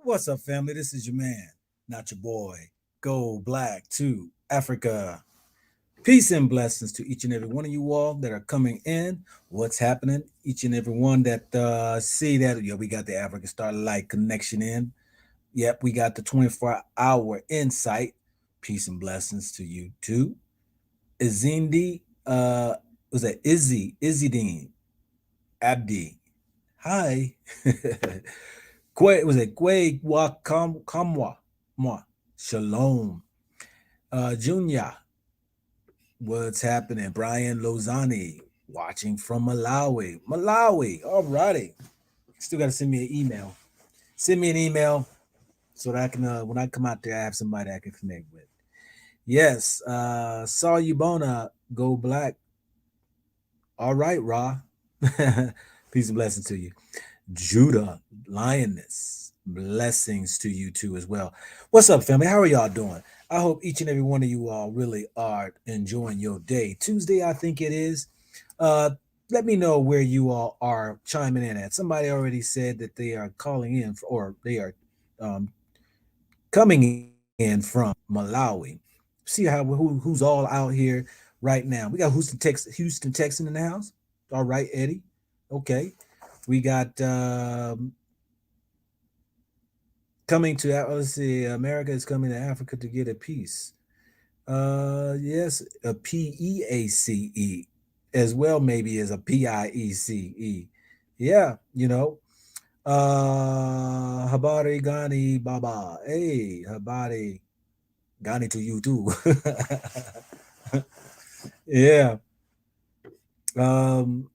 What's up, family? This is your man, not your boy. Go Black to Africa. Peace and blessings to each and every one of you all that are coming in. What's happening? Each and every one that see that we got the African Starlight connection in. Yep, we got the 24-hour insight. Peace and blessings to you too. Izindi, was that Izzydeen Abdi? Hi. Kwe was it Kwe Kamwa Mwa Shalom. Junior, what's happening? Brian Lozani watching from Malawi. Malawi. All righty. Still gotta send me an email. Send me an email so that I can when I come out there, I have somebody I can connect with. Yes, saw you Bona, go black. All right, Ra. Peace and blessings to you. Judah, Lioness, blessings to you too as well. What's up, family? How are y'all doing? I hope each and every one of you all really are enjoying your day. Tuesday, I think it is. Uh, Let me know where you all are chiming in at. Somebody already said that they are calling in or they are um, coming in from Malawi. See who's all out here right now. We got Houston, Texas in the house. All right, Eddie. Okay. We got coming to let's see, America is coming to Africa to get a peace. Yes, a PEACE as well, maybe as a PIECE. Yeah, Habari Gani Baba. Hey, Habari Gani to you too. Yeah. Um,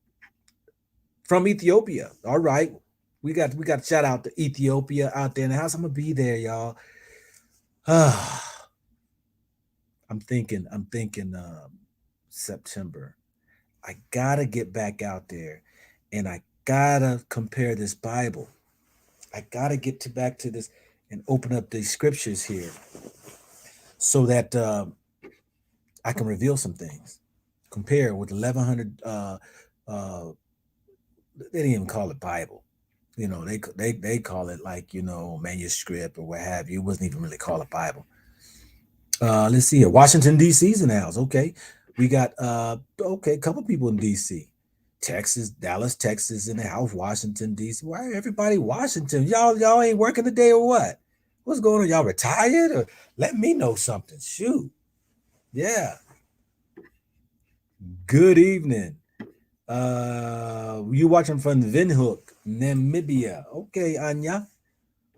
from Ethiopia. All right. We got shout out to Ethiopia out there in the house. I'm gonna be there, y'all. I'm thinking September. I gotta get back out there and I gotta compare this Bible. I gotta get to back to this and open up these scriptures here so that I can reveal some things. Compare with 1100 uh they didn't even call it Bible. They call it like manuscript or what have you. It wasn't even really called a Bible. Let's see here. Washington D.C.'s in the house. Okay, we got a couple people in D.C. Texas, Dallas, Texas in the house. Washington D.C. Why everybody Washington? Y'all ain't working today or what? What's going on? Y'all retired or let me know something? Shoot, yeah. Good evening. You watching from Windhoek, Namibia. Okay, Anya.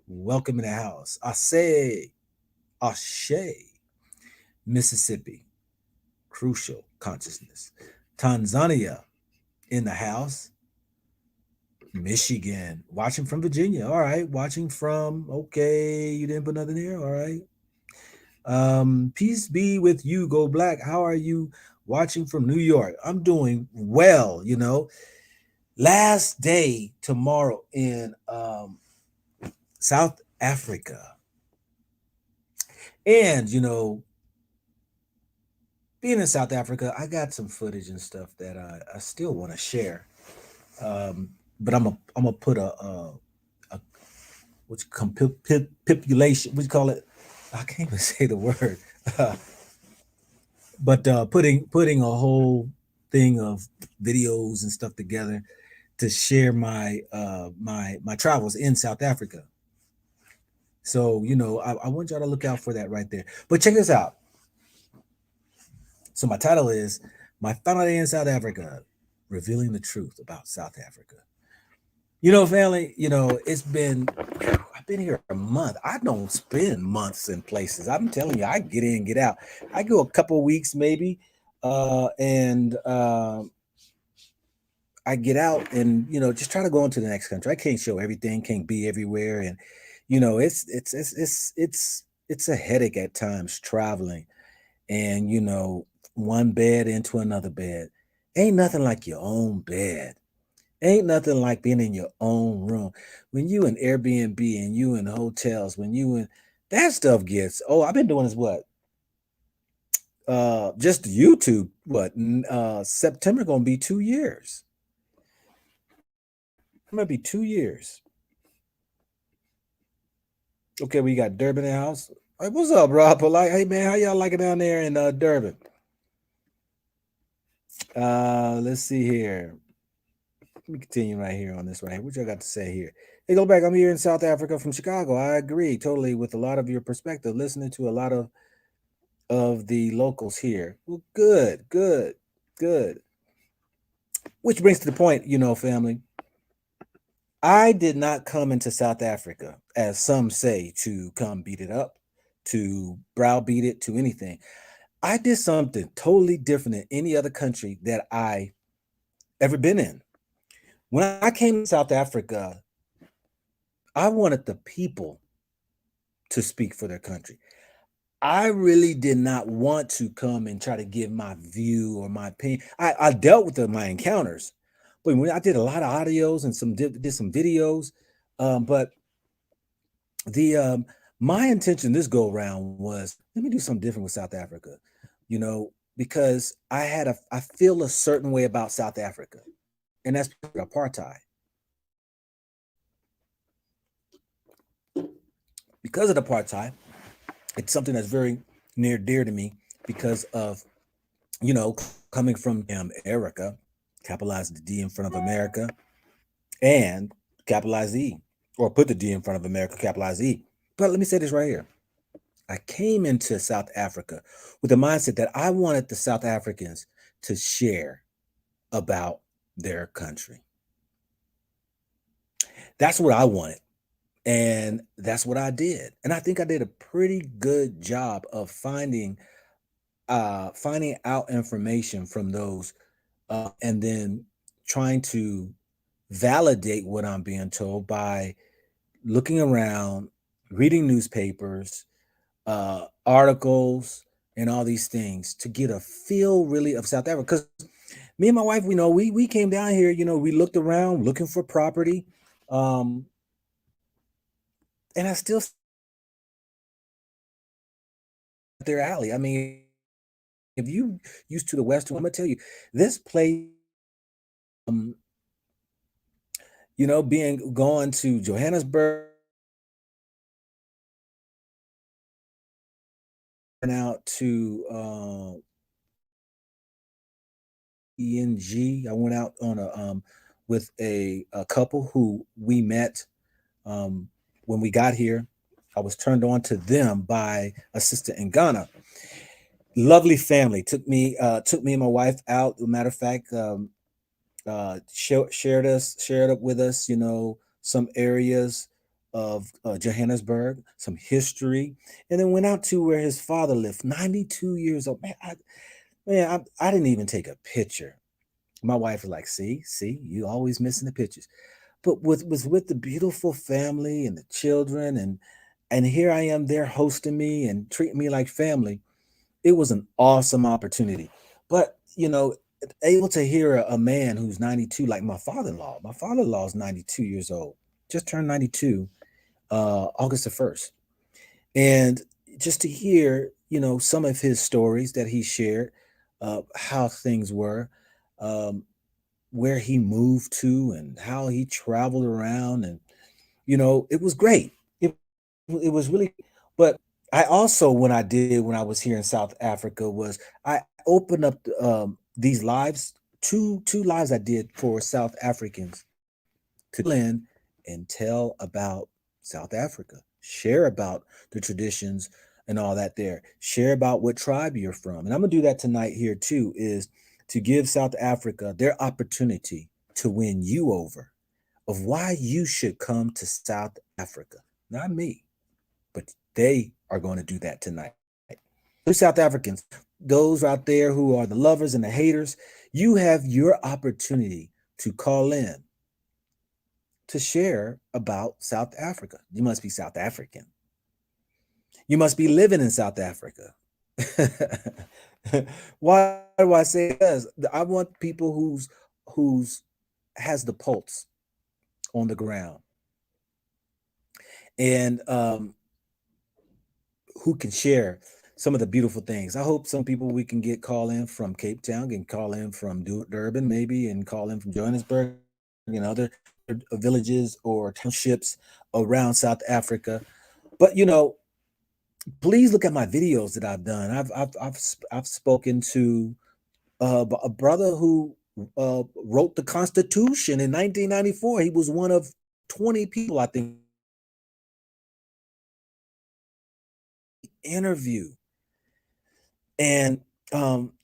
Welcome in the house. Ashe, Mississippi. Crucial consciousness. Tanzania in the house. Michigan. Watching from Virginia. All right. Watching from, okay, you didn't put nothing here. All right. Peace be with you, Go Black. How are you watching from New York? I'm doing well, Last day tomorrow in South Africa. And, being in South Africa, I got some footage and stuff that I still want to share. But I'm gonna put a what's pipulation. What you call it? I can't even say the word. But putting a whole thing of videos and stuff together to share my travels in South Africa. So I want y'all to look out for that right there. But check this out. So my title is My Final Day in South Africa, Revealing the Truth About South Africa. Family, I've been here a month. I don't spend months in places. I'm telling you, I get in, get out. I go a couple of weeks maybe, and I get out and, just try to go into the next country. I can't show everything, can't be everywhere. And, it's a headache at times traveling and, one bed into another bed. Ain't nothing like your own bed. Ain't nothing like being in your own room. When you in Airbnb and you in hotels, when you in that stuff gets, I've been doing this what? Just YouTube, what? September gonna be 2 years. It might be 2 years. Okay, we got Durban in the house. Hey, what's up, Rob? Polite. Hey man, how y'all like it down there in Durban? Let's see here. Let me continue right here on this right here. What y'all got to say here? Hey, go back. I'm here in South Africa from Chicago. I agree totally with a lot of your perspective. Listening to a lot of the locals here. Well, good, good, good. Which brings to the point, family. I did not come into South Africa, as some say, to come beat it up, to browbeat it, to anything. I did something totally different than any other country that I ever been in. When I came to South Africa, I wanted the people to speak for their country. I really did not want to come and try to give my view or my opinion. I dealt with my encounters, but when I did a lot of audios and did some videos, but the my intention this go around was let me do something different with South Africa, because I feel a certain way about South Africa, and that's apartheid. Because of the apartheid, it's something that's very near dear to me because of coming from Erica, capitalize the D in front of America, and capitalize the E, or put the D in front of America, capitalize the E. But let me say this right here. I came into South Africa with the mindset that I wanted the South Africans to share about their country. That's what I wanted. And that's what I did. And I think I did a pretty good job of finding out information from those and then trying to validate what I'm being told by looking around, reading newspapers, articles, and all these things to get a feel really of South Africa. Because me and my wife, we came down here, we looked around looking for property. And I still their alley. I mean, if you used to the Western, I'm gonna tell you, this place, um, being gone to Johannesburg and out to ENG. I went out on a with a couple who we met when we got here. I was turned on to them by a sister in Ghana. Lovely family took me and my wife out. As a matter of fact, shared up with us, some areas of Johannesburg, some history, and then went out to where his father lived. 92 years old, man. I didn't even take a picture. My wife was like, "See, you always missing the pictures." But with the beautiful family and the children, and here I am there hosting me and treating me like family. It was an awesome opportunity. But able to hear a man who's 92, like my father-in-law. My father-in-law is 92 years old, just turned 92 August the 1st. And just to hear, some of his stories that he shared, how things were, um, where he moved to and how he traveled around, and it was great. It was really, but I also when I was here in South Africa was I opened up these lives, two lives I did for South Africans to in and tell about South Africa, share about the traditions and all that there, share about what tribe you're from. And I'm gonna do that tonight here too, is to give South Africa their opportunity to win you over of why you should come to South Africa. Not me, but they are going to do that tonight. To South Africans, those out there who are the lovers and the haters, you have your opportunity to call in to share about South Africa. You must be South African. You must be living in South Africa. Why do I say this? I want people who's has the pulse on the ground, and who can share some of the beautiful things. I hope some people we can get call in from Cape Town, can call in from Durban maybe, and call in from Johannesburg and other villages or townships around South Africa. But please look at my videos that I've done. I've spoken to a brother who wrote the Constitution in 1994. He was one of 20 people, I think, interview. And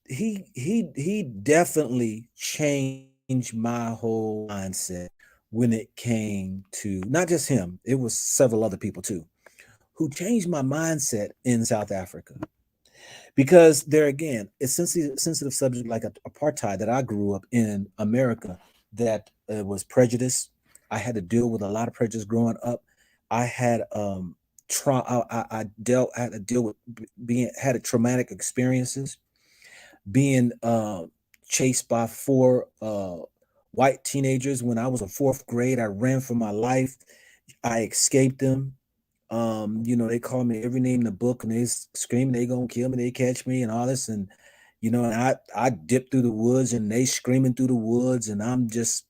he definitely changed my whole mindset when it came to not just him, it was several other people too, who changed my mindset in South Africa. Because there again, it's sensitive subject like apartheid that I grew up in America that was prejudice. I had to deal with a lot of prejudice growing up. I had I had to deal with being had a traumatic experiences, being chased by four white teenagers when I was in fourth grade. I ran for my life. I escaped them. They call me every name in the book and they screaming they gonna kill me, they catch me and all this. And and I dipped through the woods and they screaming through the woods, and I'm just,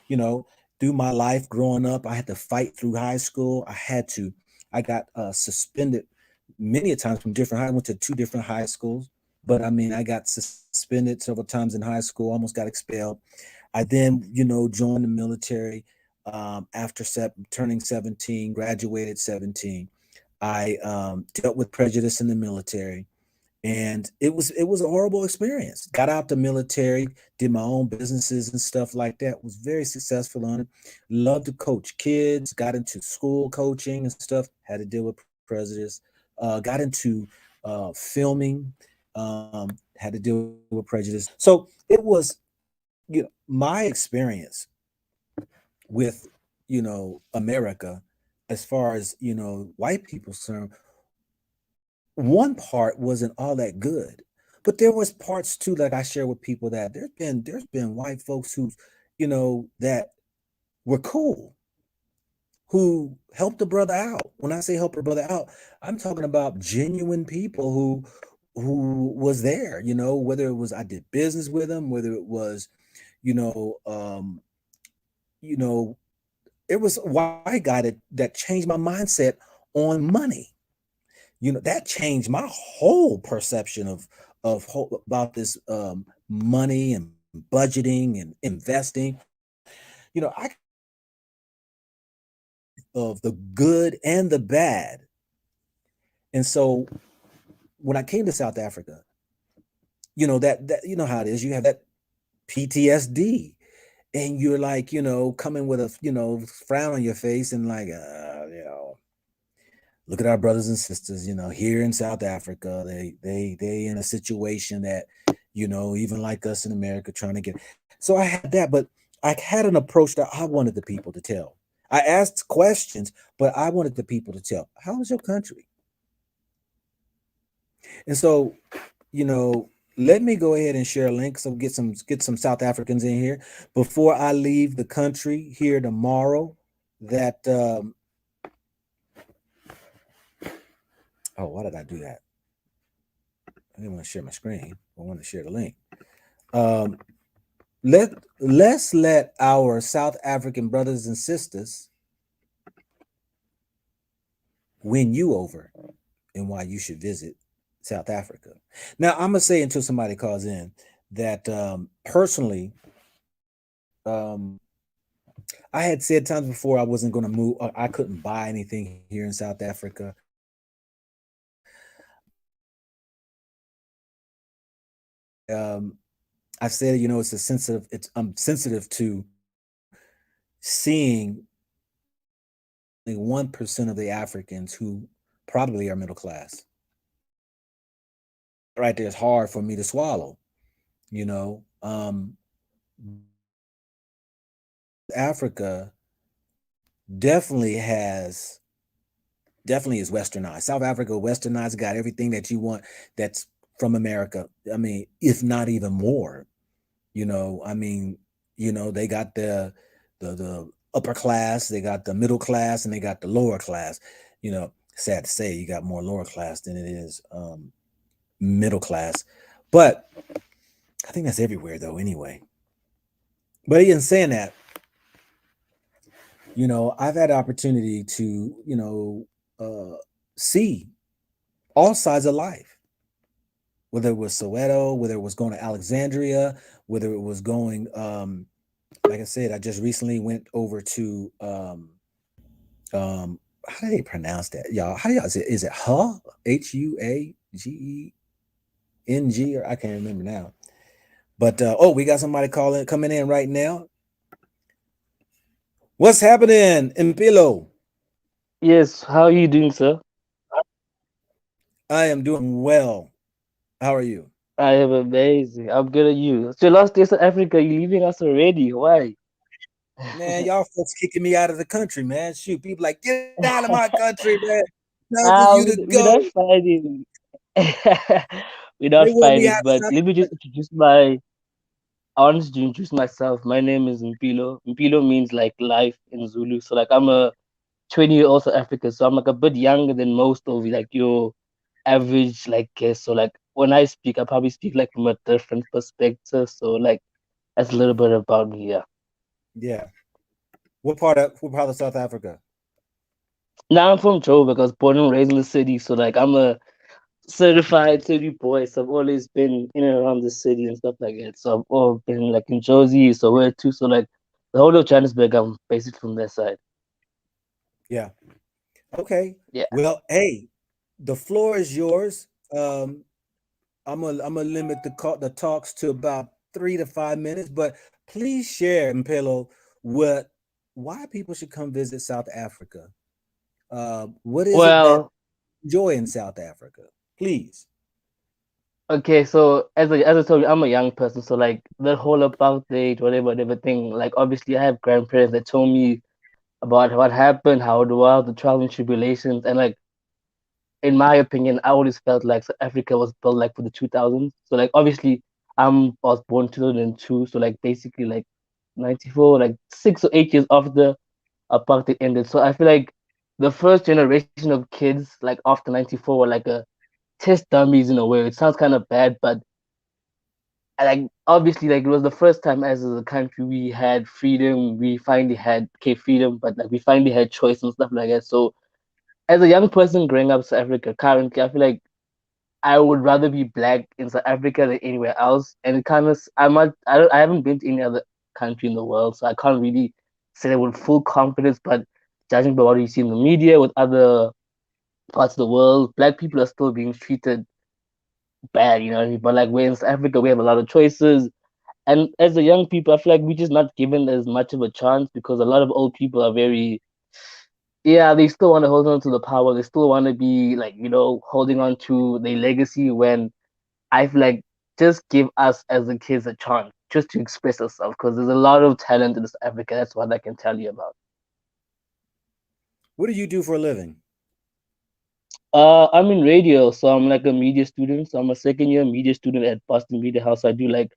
you know, through my life growing up, I had to fight through high school. I got suspended many a times from different I went to two different high schools, but I mean I got suspended several times in high school, almost got expelled. I then, joined the military after turning 17, graduated 17. I dealt with prejudice in the military, and it was a horrible experience. Got out the military, did my own businesses and stuff like that. Was very successful on it. Loved to coach kids. Got into school coaching and stuff. Had to deal with prejudice. Got into filming. Had to deal with prejudice. So it was, my experience with America, as far as white people concerned, one part wasn't all that good, but there was parts too, like I share with people, that there's been white folks who that were cool, who helped a brother out. When I say help a brother out, I'm talking about genuine people who was there, whether it was I did business with them, whether it was you know um you know it was a white guy that changed my mindset on money. That changed my whole perception about this money and budgeting and investing. I of the good and the bad. And so when I came to South Africa, that how it is. You have that PTSD, and you're like, coming with a frown on your face, and like, look at our brothers and sisters, here in South Africa. They in a situation that, even like us in America trying to get. So I had that, but I had an approach that I wanted the people to tell. I asked questions, but I wanted the people to tell, how is your country? And so, let me go ahead and share a link. So get some South Africans in here before I leave the country here tomorrow. That oh, why did I do that? I didn't want to share my screen. I want to share the link. Let's let our South African brothers and sisters win you over, and why you should visit South Africa. Now, I'm gonna say, until somebody calls in, that personally, I had said times before I wasn't going to move. I couldn't buy anything here in South Africa. I said, I'm sensitive to seeing 1% of the Africans who probably are middle class. Right there is hard for me to swallow. You know, Africa definitely is westernized. South Africa westernized, got everything that you want that's from America. I mean, if not even more. I mean, they got the upper class, they got the middle class, and they got the lower class. Sad to say, you got more lower class than it is middle class. But I think that's everywhere though, anyway. But even saying that, I've had opportunity to, uh, see all sides of life, whether it was Soweto, whether it was going to Alexandria, whether it was going, like I said, I just recently went over to, how do they pronounce that, y'all? How do y'all say? Is it Huagung, or I can't remember now. But oh, we got somebody calling coming in right now. What's happening, Impilo? Yes, how are you doing, sir? I am doing well. How are you? I am amazing. I'm good at you. It's your last day to Africa. You leaving us already? Why? Man, y'all folks kicking me out of the country, man. Shoot, people like, get out of my country, man. Time for you to We're go. not fighting. We're They not want me fighting, having but let me just introduce I wanted to introduce myself. My name is Mpilo. Mpilo means like life in Zulu. So like I'm a 20-year-old South African, so I'm like a bit younger than most of like your average like guest. So like when I speak, I probably speak like from a different perspective. So like that's a little bit about me, yeah. yeah. What part of South Africa? Now I'm from Joburg. I was born and raised in the city, so like I'm a certified city boy. So I've always been in and around the city and stuff like that. So I've all been like in Josie, so where too. So like the whole of Johannesburg, I'm basically from that side. Yeah. Okay. Yeah. Well, hey, the floor is yours. Um, I'm gonna limit the talks to about 3 to 5 minutes, but please share, Mpelo, what why people should come visit South Africa. What is it that Well, you enjoy in South Africa? Please. okay. So as I told you, I'm a young person. So like the whole apartheid, whatever thing. Like obviously, I have grandparents that told me about what happened, how it was, the trials and tribulations, and like in my opinion, I always felt like South Africa was built like for the 2000s. So like obviously, I was born 2002, so like basically like 94, like 6 or 8 years after apartheid ended. So I feel like the first generation of kids like after 94 were like a test dummies in a way. It sounds kind of bad, but like obviously like it was the first time as a country we had freedom. We finally had okay freedom, but like we finally had choice and stuff like that. So as a young person growing up in South Africa currently, I feel like I would rather be black in South Africa than anywhere else. And it kind of, I haven't been to any other country in the world, so I can't really say that with full confidence. But judging by what you see in the media with other parts of the world, black people are still being treated bad, you know what I mean? But like we're in South Africa, we have a lot of choices. And as a young people, I feel like we're just not given as much of a chance because a lot of old people are very, yeah, they still want to hold on to the power. They still want to be like, holding on to their legacy when I feel like just give us as the kids a chance just to express ourselves because there's a lot of talent in South Africa. That's what I can tell you about. What do you do for a living? I'm in radio, so I'm like a media student. So I'm a second year media student at Boston Media House. I do like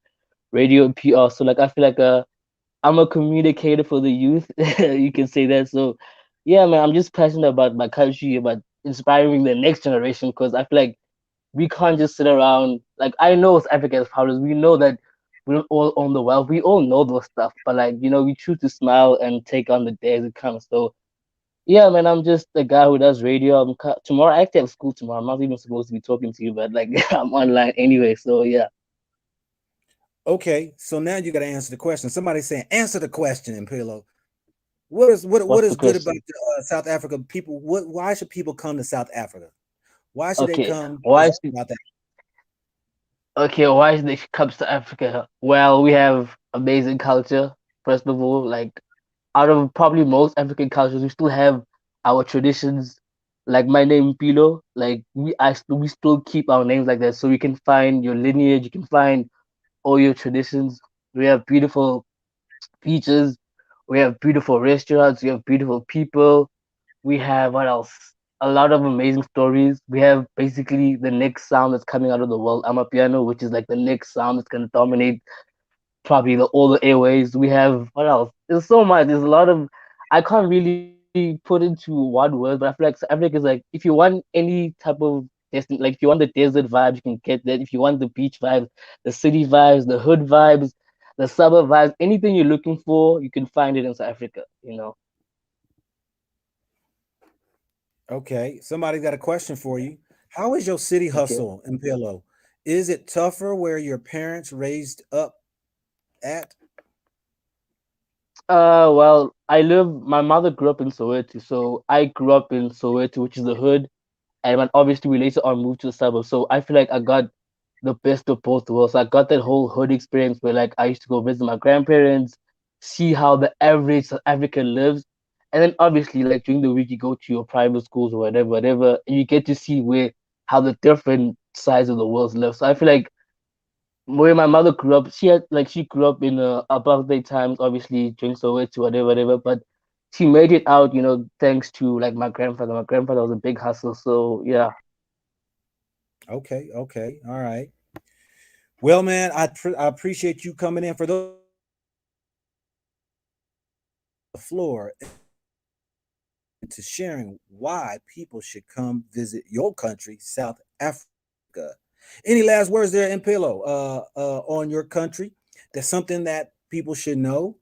radio and PR. So like I feel like I'm a communicator for the youth. You can say that. So yeah, man, I'm just passionate about my country, about inspiring the next generation because I feel like we can't just sit around. Like I know South Africa has problems. We know that we don't all own the wealth. We all know those stuff. But like we choose to smile and take on the day as it comes. So yeah, man, I'm just the guy who does radio. Tomorrow. I actually have school tomorrow. I'm not even supposed to be talking to you, but like I'm online anyway. So yeah, Okay, so now you got to answer the question. Somebody's saying, answer the question, Mpelo. What what's is the good about question? South Africa people? Why should people come to South Africa? Why should they Okay, come why? visit South Africa? Okay, why is it comes to Africa? Well, we have amazing culture. First of all, like out of probably most African cultures, we still have our traditions. Like my name Pilo, like we still keep our names like that, so you can find your lineage, you can find all your traditions. We have beautiful beaches, we have beautiful restaurants, we have beautiful people. We have what else? A lot of amazing stories. We have basically the next sound that's coming out of the world, Amapiano, which is like the next sound that's gonna dominate probably all the airways. We have what else? There's so much. There's a lot of I can't really put into one word, but I feel like Africa is like if you want any type of like if you want the desert vibes, you can get that. If you want the beach vibes, the city vibes, the hood vibes, the suburb vibes, anything you're looking for, you can find it in South Africa. Okay, somebody got a question for you. How is your city Okay. hustle in Pillow? Is it tougher where your parents raised up at? Well, my mother grew up in Soweto, so I grew up in Soweto, which is the hood, and then obviously we later on moved to the suburbs. So I feel like I got the best of both worlds. I got that whole hood experience where like I used to go visit my grandparents, see how the average South African lives, and then obviously like during the week you go to your private schools or whatever, whatever, and you get to see where how the different sides of the world live. So I feel like where my mother grew up, she grew up in apartheid times, obviously during Soweto, whatever, whatever, but she made it out, thanks to like my grandfather. My grandfather was a big hustle, so yeah. Okay, okay, all right. Well, man, I appreciate you coming in. For those on the floor to sharing why people should come visit your country, South Africa. Any last words there, Impelo, on your country? That's something that people should know.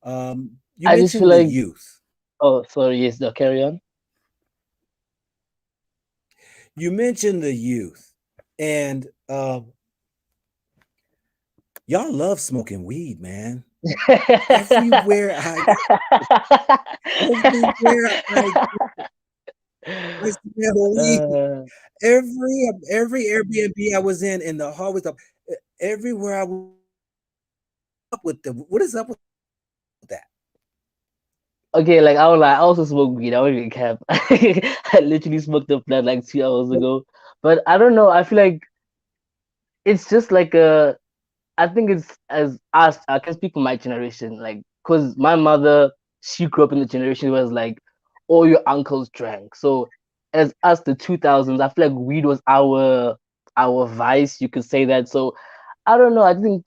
You I just feel mentioned the like, youth. oh, sorry, yes, the carry on. You mentioned the youth, and y'all love smoking weed, man. Everywhere I, everywhere I smell weed. uh, Every Airbnb I was in the hallways of everywhere I was up with the what is up with that? okay, like I was like, I also smoke weed. I don't even cap. I literally smoked a plant like 2 hours ago, but I don't know. I feel like it's just like a I think it's as us. I can speak for my generation, like, cause my mother, she grew up in the generation where it's like all your uncles drank. So as us, the 2000s, I feel like weed was our vice. You could say that. So I don't know. I think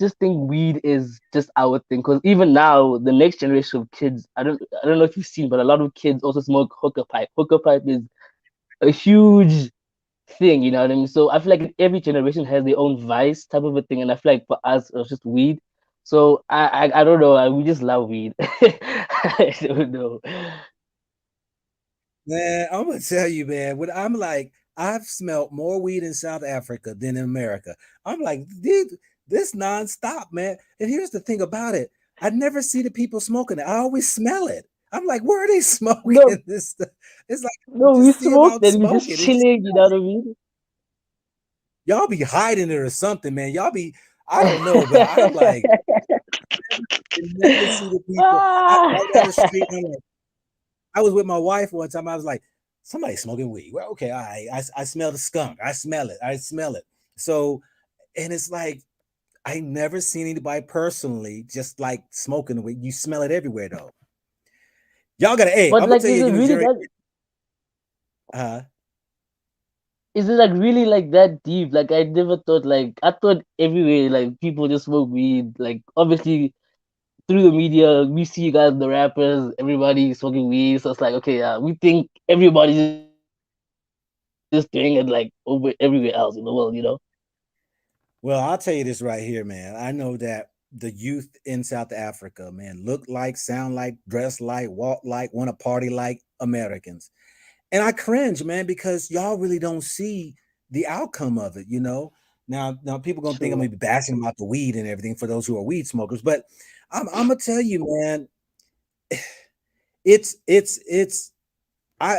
weed is just our thing. Cause even now, the next generation of kids, I don't know if you've seen, but a lot of kids also smoke hookah pipe. Hookah pipe is a huge thing, you know what I mean? So I feel like every generation has their own vice type of a thing, and I feel like for us it was just weed. So I don't know. We just love weed. I don't know. Man, I'm gonna tell you, man. When I'm like, I've smelled more weed in South Africa than in America. I'm like, dude, this nonstop, man. And here's the thing about it: I never see the people smoking it. I always smell it. I'm like, where are they No, smoking this stuff? It's like you no, we just see them smoke, out then we just smoking. It just chilling. You know what I mean? y'all be hiding it or something, man. Y'all be, I don't know, but I'm like, never see the people. I Ah. right down the street. I'm like, I was with my wife one time. I was like, somebody smoking weed. Well, okay, all right. I smell the skunk. I smell it. I smell it. So, and it's like I never seen anybody personally just like smoking the weed. You smell it everywhere though. Y'all gotta. Hey, But I'm gonna like, tell is you, it you know, really Jerry. that? Uh, Is it like really like that deep? Like I never thought. Like I thought everywhere like people just smoke weed. Like obviously through the media, we see you guys, the rappers, everybody smoking weed. So it's like, okay, we think everybody's just doing it like over everywhere else in the world, well, I'll tell you this right here, man. I know that the youth in South Africa, man, look like, sound like, dress like, walk like, want to party like Americans. And I cringe, man, because y'all really don't see the outcome of it, you know. Now people gonna think I'm True. gonna be bashing about the weed and everything for those who are weed smokers, but I'm gonna tell you, man, it's I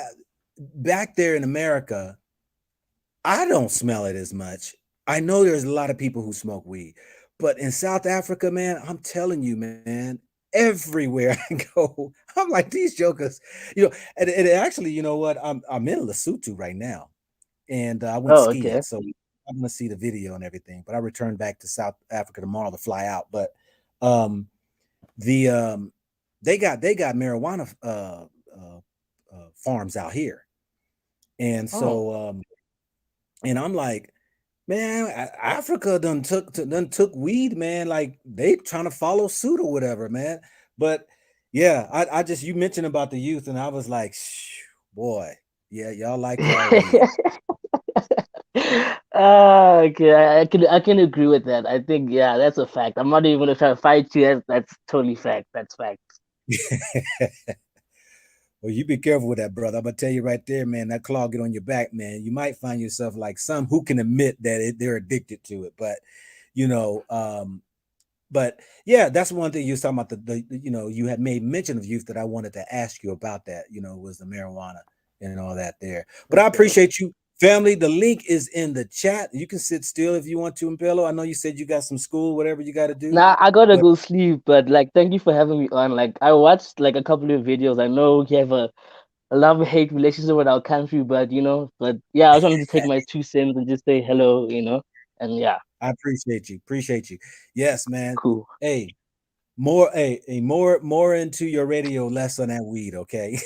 back there in America, I don't smell it as much. I know there's a lot of people who smoke weed, but in South Africa, man, I'm telling you, man, everywhere I go, I'm like these jokers, you know. And actually, you know what? I'm in Lesotho right now, and I went Oh, skiing, okay. so I'm gonna see the video and everything. But I return back to South Africa tomorrow to fly out. But um, the they got marijuana farms out here, and Oh, so and I'm like, man, Africa done took weed, man. Like they trying to follow suit or whatever, man. But yeah, I just you mentioned about the youth, and I was like, boy, yeah, y'all like y'all weed. Okay, I can agree with that. I think yeah, that's a fact. I'm not even gonna try to fight you. That's totally fact. That's fact. Well, you be careful with that, brother. I'm gonna tell you right there, man. That claw get on your back, man. You might find yourself like some who can admit that they're addicted to it, but you know, but yeah, that's one thing you was talking about. You had made mention of youth that I wanted to ask you about. That was the marijuana and all that there. But I Okay. appreciate you, family. The link is in the chat. You can sit still if you want to, Impello. I know you said you got some school, whatever you got to do, Now I gotta but go sleep, but like thank you for having me on. Like I watched like a couple of videos. I know you have a love-hate relationship with our country, but but yeah, I just wanted to take my 2 cents and just say hello, and yeah, I appreciate you. Appreciate you. Yes, man. cool. Hey, more into your radio, less on that weed, okay?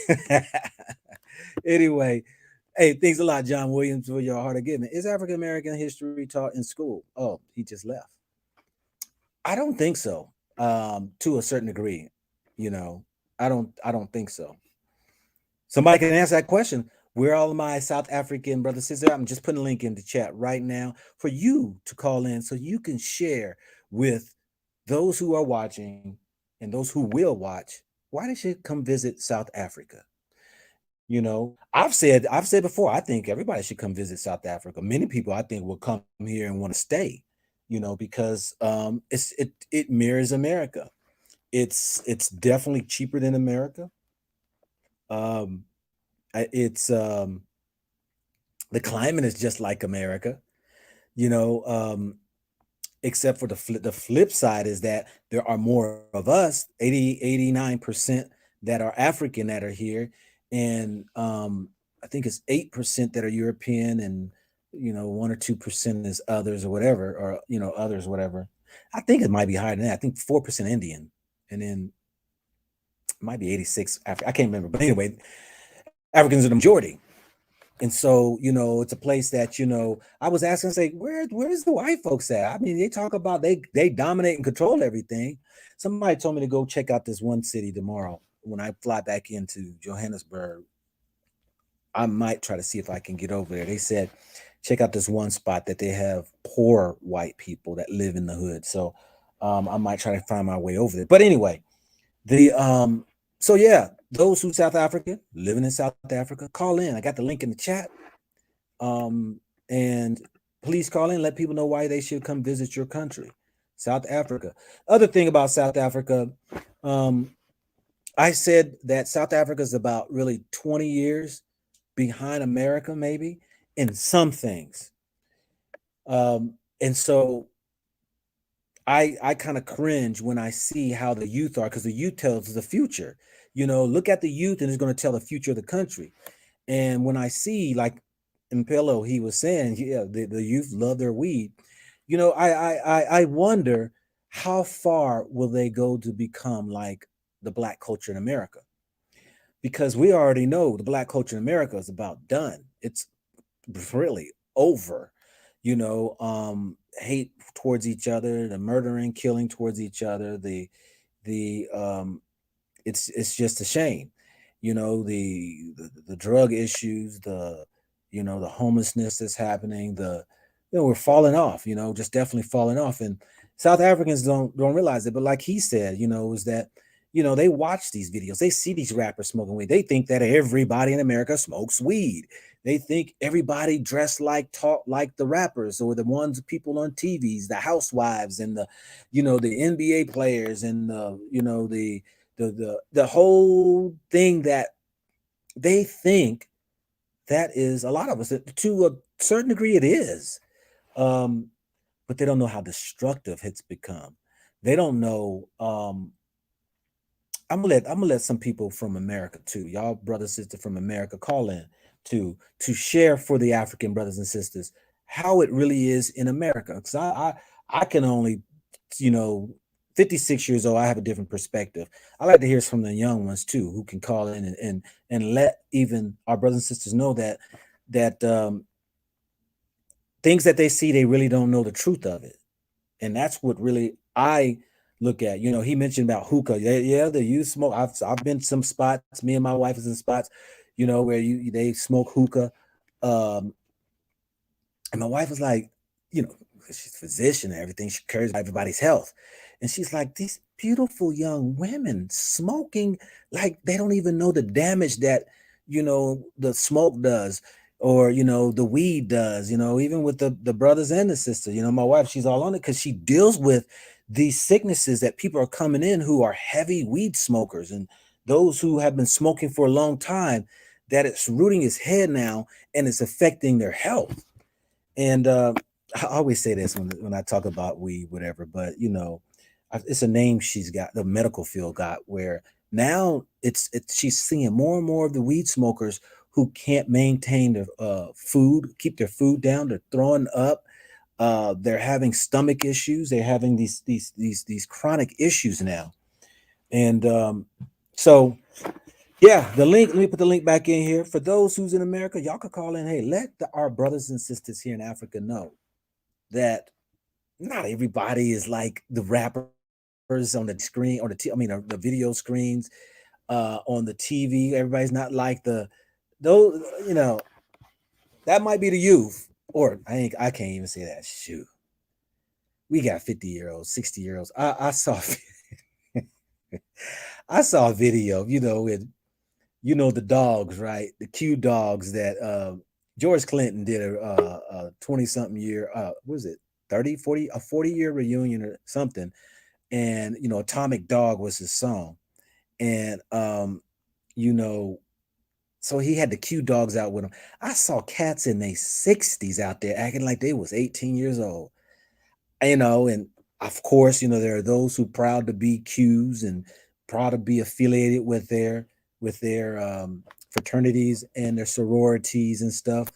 Anyway, hey, thanks a lot, John Williams, for your heart of giving. Is African American history taught in school? Oh, he just left. I don't think so. To a certain degree, you know, I don't think so. Somebody can answer that question. Where all of my South African brothers and sisters? I'm just putting a link in the chat right now for you to call in so you can share with those who are watching and those who will watch why they should come visit South Africa. I've said before, I think everybody should come visit South Africa. Many people I think will come here and want to stay, because it mirrors America. It's definitely cheaper than America. Um, it's the climate is just like America, you know. Except for the flip side is that there are more of us, 89% that are African that are here, and I think it's 8% that are European, and 1 or 2% is others or whatever, or others whatever. I think it might be higher than that. I think 4% Indian, and then it might be 86 after, I can't remember, but anyway, Africans are the majority. And so, it's a place that, I was asking, say, where's the white folks at? I mean, they talk about they dominate and control everything. Somebody told me to go check out this one city tomorrow when I fly back into Johannesburg. I might try to see if I can get over there. They said, check out this one spot that they have poor white people that live in the hood. So I might try to find my way over there. But anyway, the so yeah, those who South African living in South Africa, call in. I got the link in the chat. Um, and please call in, let people know why they should come visit your country, South Africa. Other thing about South Africa, um, I said that South Africa is about really 20 years behind America, maybe in some things. And so I kind of cringe when I see how the youth are, because the youth tells the future. Look at the youth and it's going to tell the future of the country. And when I see, like Impello, he was saying, yeah, the youth love their weed. I wonder how far will they go to become like the black culture in America? Because we already know the black culture in America is about done. It's really over. Hate towards each other, the murdering, killing towards each other, the it's just a shame. The drug issues, the homelessness that's happening, we're falling off, just definitely falling off. And South Africans don't realize it, but like he said, is that they watch these videos, they see these rappers smoking weed, they think that everybody in America smokes weed. They think everybody dressed like, talk like the rappers or the ones people on TVs, the housewives and the NBA players and the whole thing, that they think that is a lot of us. To a certain degree it is, um but they don't know how destructive it's become. They don't know. I'm gonna let some people from America too, y'all brothers sister from America, call in to share for the African brothers and sisters how it really is in America, because I can only, you know 56 years old, I have a different perspective. I like to hear from the young ones too, who can call in and let even our brothers and sisters know that things that they see, they really don't know the truth of it. And that's what really I look at. He mentioned about hookah. Yeah, yeah, the youth smoke. I've been to some spots. Me and my wife is in spots, where they smoke hookah. And my wife was like, you know, she's a physician and everything. She cares about everybody's health. And she's like, these beautiful young women smoking, like they don't even know the damage that, the smoke does, or, the weed does, even with the brothers and the sister. My wife, she's all on it because she deals with these sicknesses that people are coming in who are heavy weed smokers, and those who have been smoking for a long time, that it's rooting its head now and it's affecting their health. And I always say this when I talk about weed, whatever, but it's a name she's got, the medical field got, where now it's she's seeing more and more of the weed smokers who can't maintain their food, keep their food down. They're throwing up. They're having stomach issues. They're having these chronic issues now. And so yeah, the link. Let me put the link back in here for those who's in America. Y'all could call in. Hey, let our brothers and sisters here in Africa know that not everybody is like the rappers on the screen, or the video screens, on the TV. Everybody's not like those. That might be the youth, or I can't even say that. Shoot, we got 50-year-olds, 60-year-olds. I saw I saw a video, with the dogs, right? The Q dogs that George Clinton did a 20 something year, what was it, 30, 40, a 40-year reunion or something. And, Atomic Dog was his song. And, you know, so he had the Q dogs out with him. I saw cats in their 60s out there acting like they was 18 years old. And of course, there are those who proud to be Qs and proud to be affiliated with their fraternities and their sororities and stuff.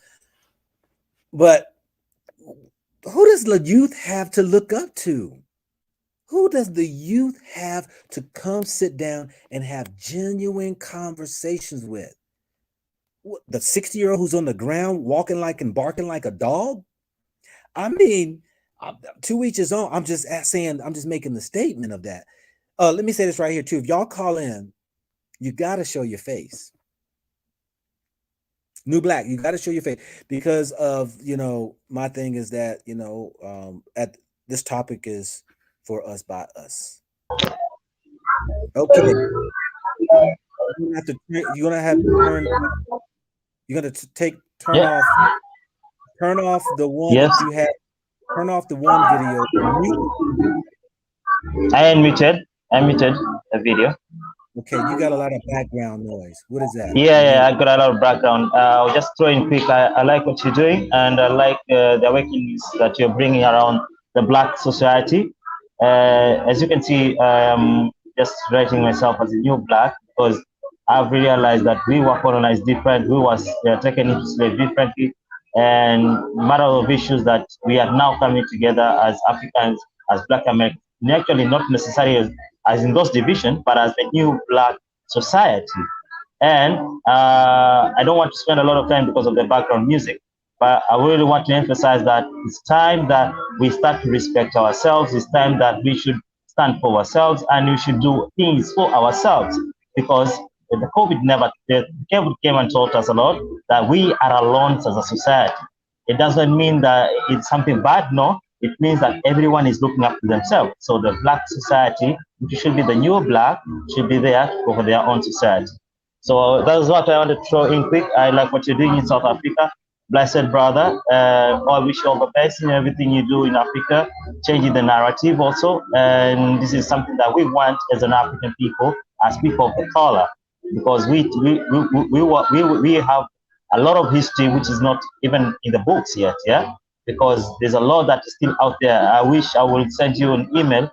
But who does the youth have to look up to? Who does the youth have to come sit down and have genuine conversations with? The 60-year-old who's on the ground walking like and barking like a dog? I mean, to each his own. I'm just saying, I'm just making the statement of that. Let me say this right here too. If y'all call in, you got to show your face. New Black, you got to show your face, because of, my thing is that, at this topic is for us by us. Okay. You're gonna have to turn. You're gonna turn Yeah. off. Turn off the one Yes. that you have. Turn off the one video. I unmuted. I muted the video. Okay, you got a lot of background noise. What is that? Yeah, I got a lot of background. I'll just throw in quick. I like what you're doing, and I like the awakenings that you're bringing around the Black society. As you can see, I'm just writing myself as a new Black, because I've realized that we were colonized different, we was taken into slave differently, and matter of issues that we are now coming together as Africans, as Black Americans, actually not necessarily as in those divisions, but as the new Black society. And I don't want to spend a lot of time because of the background music, but I really want to emphasize that it's time that we start to respect ourselves. It's time that we should stand for ourselves, and we should do things for ourselves, because the COVID came and taught us a lot that we are alone as a society. It doesn't mean that it's something bad, no. It means that everyone is looking up to themselves. So the Black society, which should be the new Black, should be there for their own society. So that's what I want to throw in quick. I like what you're doing in South Africa. Blessed brother. I wish you all the best in everything you do in Africa, changing the narrative also. And this is something that we want as an African people, as people of the color, because we have a lot of history which is not even in the books yet, yeah? Because there's a lot that is still out there. I wish I will send you an email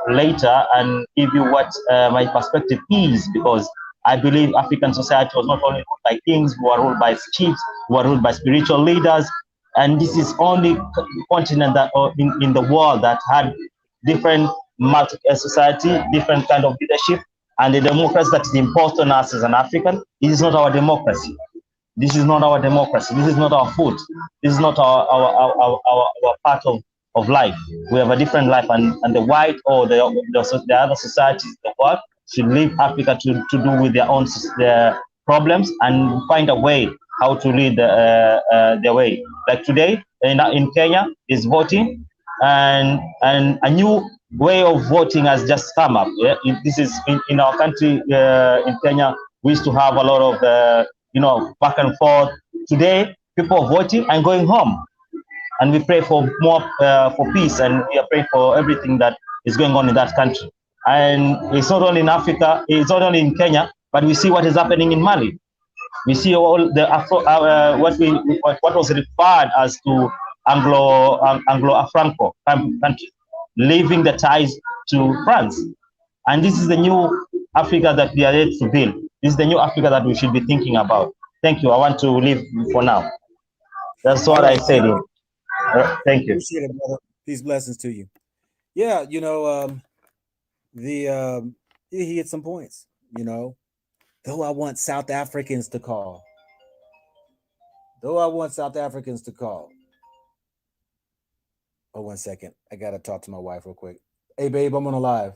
later and give you what my perspective is, because I believe African society was not only ruled by kings, who are ruled by chiefs, who are ruled by spiritual leaders, and this is only continent that in the world that had different society, different kind of leadership, and the democracy that is imposed on us as an African. This is not our democracy. This is not our democracy. This is not our food. This is not our part of life. We have a different life, and the white or the other societies in the world should leave Africa to do with their problems and find a way how to lead their way. Like today, in Kenya is voting, and a new way of voting has just come up. Yeah? This is in our country, in Kenya. We used to have a lot of back and forth. Today, people are voting and going home, and we pray for more for peace, and we are praying for everything that is going on in that country. And it's not only in Africa, it's not only in Kenya, but we see what is happening in Mali. We see all the what was referred as to Anglo-Franco country, leaving the ties to France. And this is the new Africa that we are ready to build. This is the new Africa that we should be thinking about. Thank you. I want to leave for now. That's All what I right, said. Thank you. appreciate it, brother. Peace, blessings to you. Yeah, the he hit some points. Though I want South Africans to call. Though I want South Africans to call. Oh, 1 second. I gotta talk to my wife real quick. Hey, babe, I'm on a live.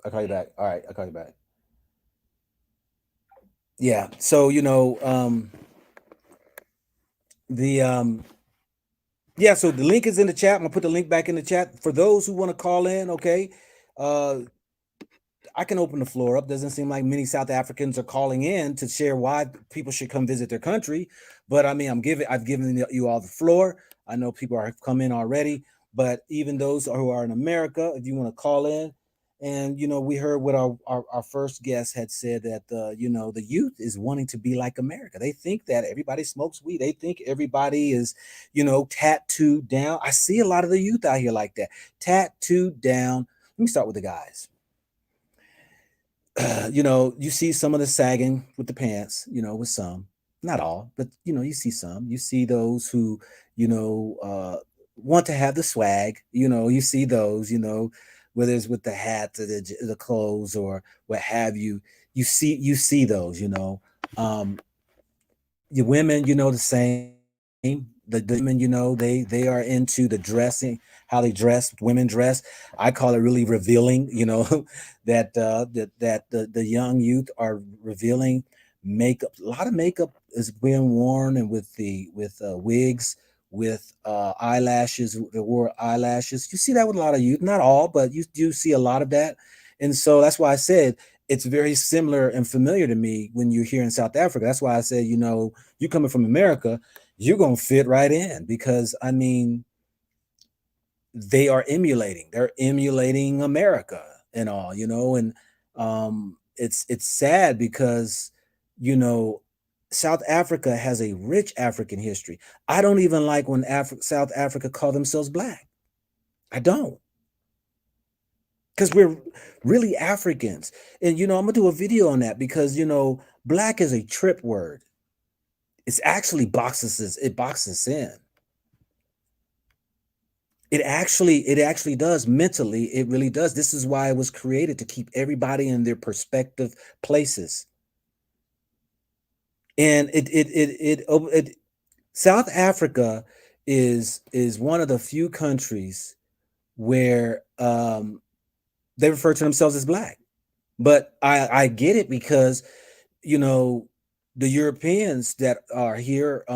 I'll call you back. All right, I'll call you back. Yeah. So the yeah. So the link is in the chat. I'm gonna put the link back in the chat for those who want to call in. Okay. Uh, I can open the floor up. Doesn't seem like many South Africans are calling in to share why people should come visit their country. But I mean, I've given you all the floor. I know people have come in already, but even those who are in America, if you want to call in, and we heard what our first guest had said that the youth is wanting to be like America. They think that everybody smokes weed. They think everybody is, tattooed down. I see a lot of the youth out here like that, tattooed down. Let me start with the guys. You see some of the sagging with the pants, with some, not all, but you see some. You see those who, want to have the swag. You see those, whether it's with the hat or the clothes or what have you. You see those, your women, the same. The women, they are into the dressing, how they dress, women dress. I call it really revealing, that the young youth are revealing makeup. A lot of makeup is being worn, and with wigs, with eyelashes. They wore eyelashes. You see that with a lot of youth, not all, but you do see a lot of that. And so that's why I said it's very similar and familiar to me when you're here in South Africa. That's why I said, you coming from America, you're gonna fit right in, because I mean, they're emulating America and all, and it's sad because South Africa has a rich African history. I don't even like when South Africa call themselves black. I don't, because we're really Africans. And I'm gonna do a video on that, because black is a trip word. It's actually it boxes in. It actually does mentally. It really does. This is why it was created, to keep everybody in their perspective places. And South Africa is one of the few countries where they refer to themselves as black. But I get it, because the Europeans that are here,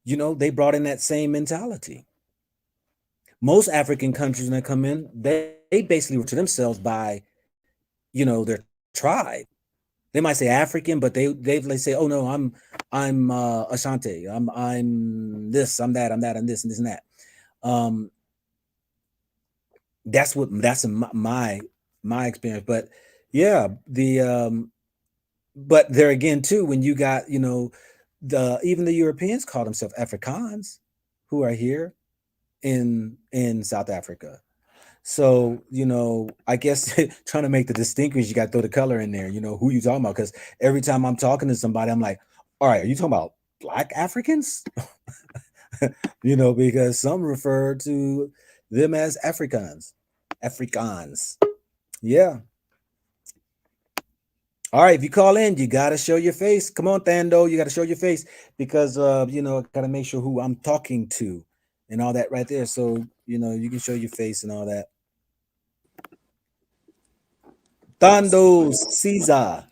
they brought in that same mentality. Most African countries, when they come in, they basically refer to themselves by, their tribe. They might say African, but they say, oh no, I'm Ashanti. I'm this, I'm that, I'm this and this and that. That's my experience. But yeah, but there again too, when you got, even the Europeans call themselves Afrikaans, who are here in South Africa. So, I guess trying to make the distinction, you got to throw the color in there, who you talking about. Because every time I'm talking to somebody, I'm like, all right, are you talking about black Africans? Because some refer to them as Afrikaans. Yeah. All right, if you call in, you got to show your face. Come on, Thando, you got to show your face, because, got to make sure who I'm talking to and all that right there. So, you can show your face and all that. Thando Caesar.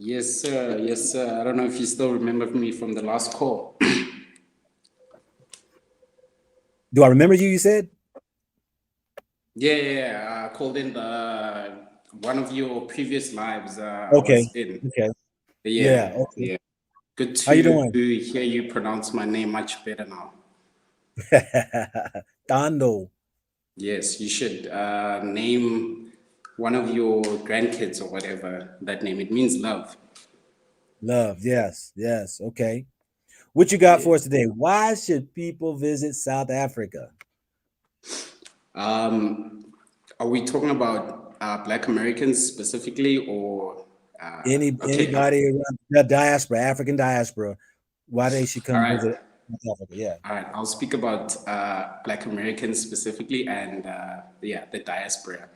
Yes, sir. Yes, sir. I don't know if you still remember me from the last call. Do I remember you? You said Yeah. I called in the one of your previous lives. I okay, was in. okay, yeah, Yeah, okay. yeah. Good How you to doing? hear you pronounce my name much better now. Dondo. Yes, you should name one of your grandkids or whatever that name. It means love. Love, yes, yes. Okay. What you got Yeah. for us today? Why should people visit South Africa? Um, are we talking about Black Americans specifically, or okay? Anybody around the diaspora, African diaspora, why they should All come right. visit South Africa? Yeah. All right, I'll speak about Black Americans specifically and yeah, the diaspora.